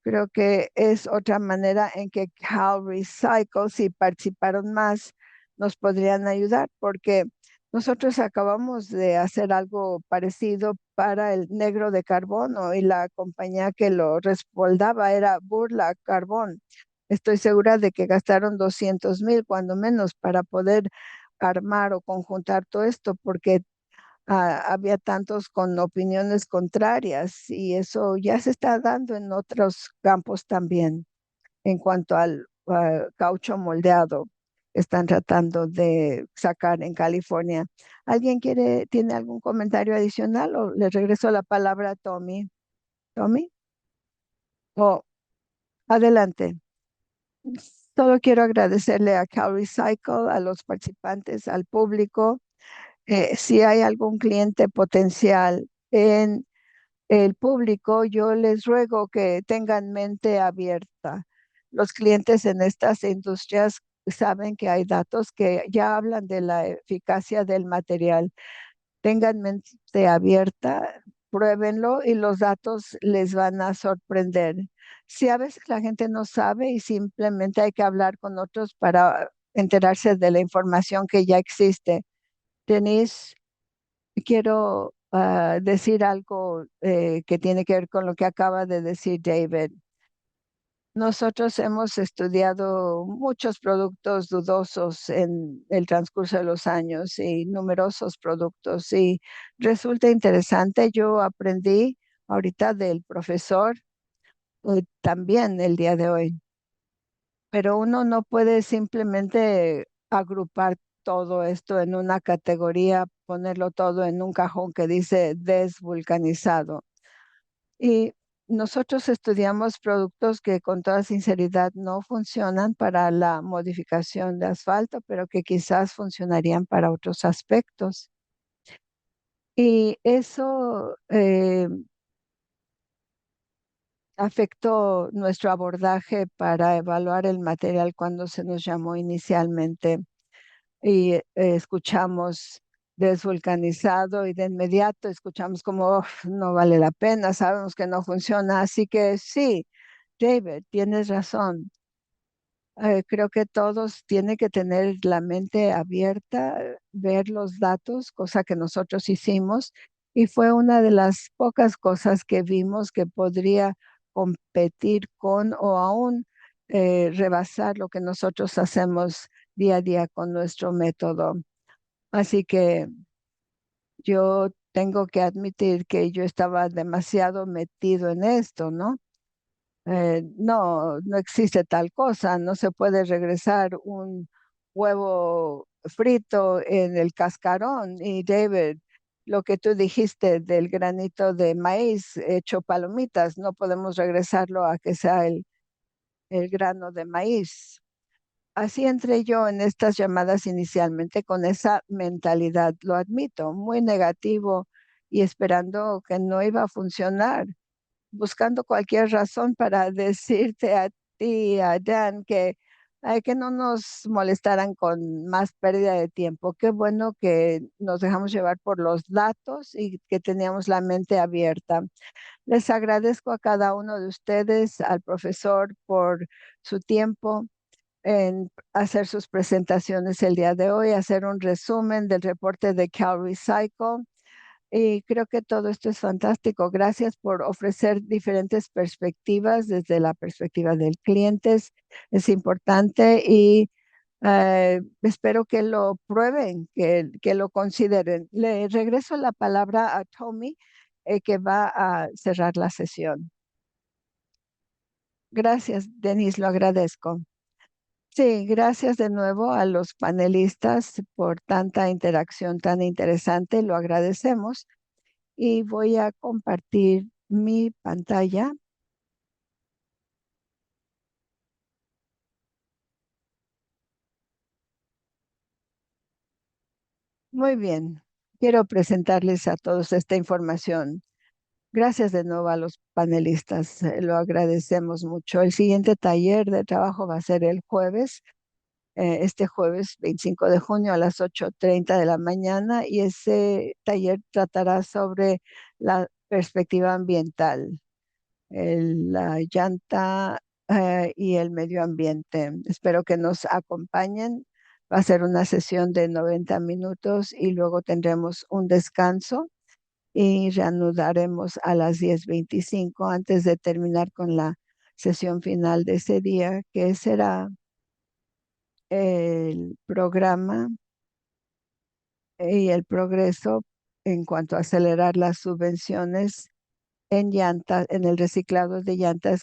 Creo que es otra manera en que Cal Recycle, si participaron más, nos podrían ayudar, porque nosotros acabamos de hacer algo parecido para el negro de carbono y la compañía que lo respaldaba era Burla Carbón. Estoy segura de que gastaron 200,000, cuando menos, para poder armar o conjuntar todo esto, porque había tantos con opiniones contrarias y eso ya se está dando en otros campos también. En cuanto al caucho moldeado, están tratando de sacar en California. ¿Tiene algún comentario adicional o le regreso la palabra a Tommy? ¿Tommy? Oh, adelante. Solo quiero agradecerle a Cal Recycle, a los participantes, al público. Si hay algún cliente potencial en el público, yo les ruego que tengan mente abierta. Los clientes en estas industrias saben que hay datos que ya hablan de la eficacia del material. Tengan mente abierta, pruébenlo y los datos les van a sorprender. Si a veces la gente no sabe y simplemente hay que hablar con otros para enterarse de la información que ya existe. Denise, quiero decir algo que tiene que ver con lo que acaba de decir David. Nosotros hemos estudiado muchos productos dudosos en el transcurso de los años y numerosos productos y resulta interesante. Yo aprendí ahorita del profesor también el día de hoy, pero uno no puede simplemente agrupar todo esto en una categoría, ponerlo todo en un cajón que dice desvulcanizado. Y nosotros estudiamos productos que con toda sinceridad no funcionan para la modificación de asfalto, pero que quizás funcionarían para otros aspectos. Y eso afectó nuestro abordaje para evaluar el material cuando se nos llamó inicialmente y escuchamos desvulcanizado y de inmediato escuchamos como "Uf, no vale la pena, sabemos que no funciona". Así que sí, David, tienes razón. Creo que todos tienen que tener la mente abierta, ver los datos, cosa que nosotros hicimos, y fue una de las pocas cosas que vimos que podría competir con o aún rebasar lo que nosotros hacemos día a día con nuestro método. Así que yo tengo que admitir que yo estaba demasiado metido en esto, ¿no? No, no existe tal cosa, no se puede regresar un huevo frito en el cascarón. Y David, lo que tú dijiste del granito de maíz hecho palomitas, no podemos regresarlo a que sea el grano de maíz. Así entré yo en estas llamadas inicialmente con esa mentalidad, lo admito, muy negativo y esperando que no iba a funcionar, buscando cualquier razón para decirte a ti, a Dan, que no nos molestaran con más pérdida de tiempo. Qué bueno que nos dejamos llevar por los datos y que teníamos la mente abierta. Les agradezco a cada uno de ustedes, al profesor por su tiempo en hacer sus presentaciones el día de hoy, hacer un resumen del reporte de Cal Recycle. Y creo que todo esto es fantástico. Gracias por ofrecer diferentes perspectivas desde la perspectiva del cliente. Es importante y espero que lo prueben, que lo consideren. Le regreso la palabra a Tommy, que va a cerrar la sesión. Gracias, Denise, lo agradezco. Sí, gracias de nuevo a los panelistas por tanta interacción tan interesante. Lo agradecemos. Y voy a compartir mi pantalla. Muy bien. Quiero presentarles a todos esta información. Gracias de nuevo a los panelistas. Lo agradecemos mucho. El siguiente taller de trabajo va a ser el jueves, este jueves 25 de junio a las 8:30 de la mañana, y ese taller tratará sobre la perspectiva ambiental, la llanta y el medio ambiente. Espero que nos acompañen. Va a ser una sesión de 90 minutos y luego tendremos un descanso y reanudaremos a las 10:25 antes de terminar con la sesión final de ese día, que será el programa y el progreso en cuanto a acelerar las subvenciones en llantas, en el reciclado de llantas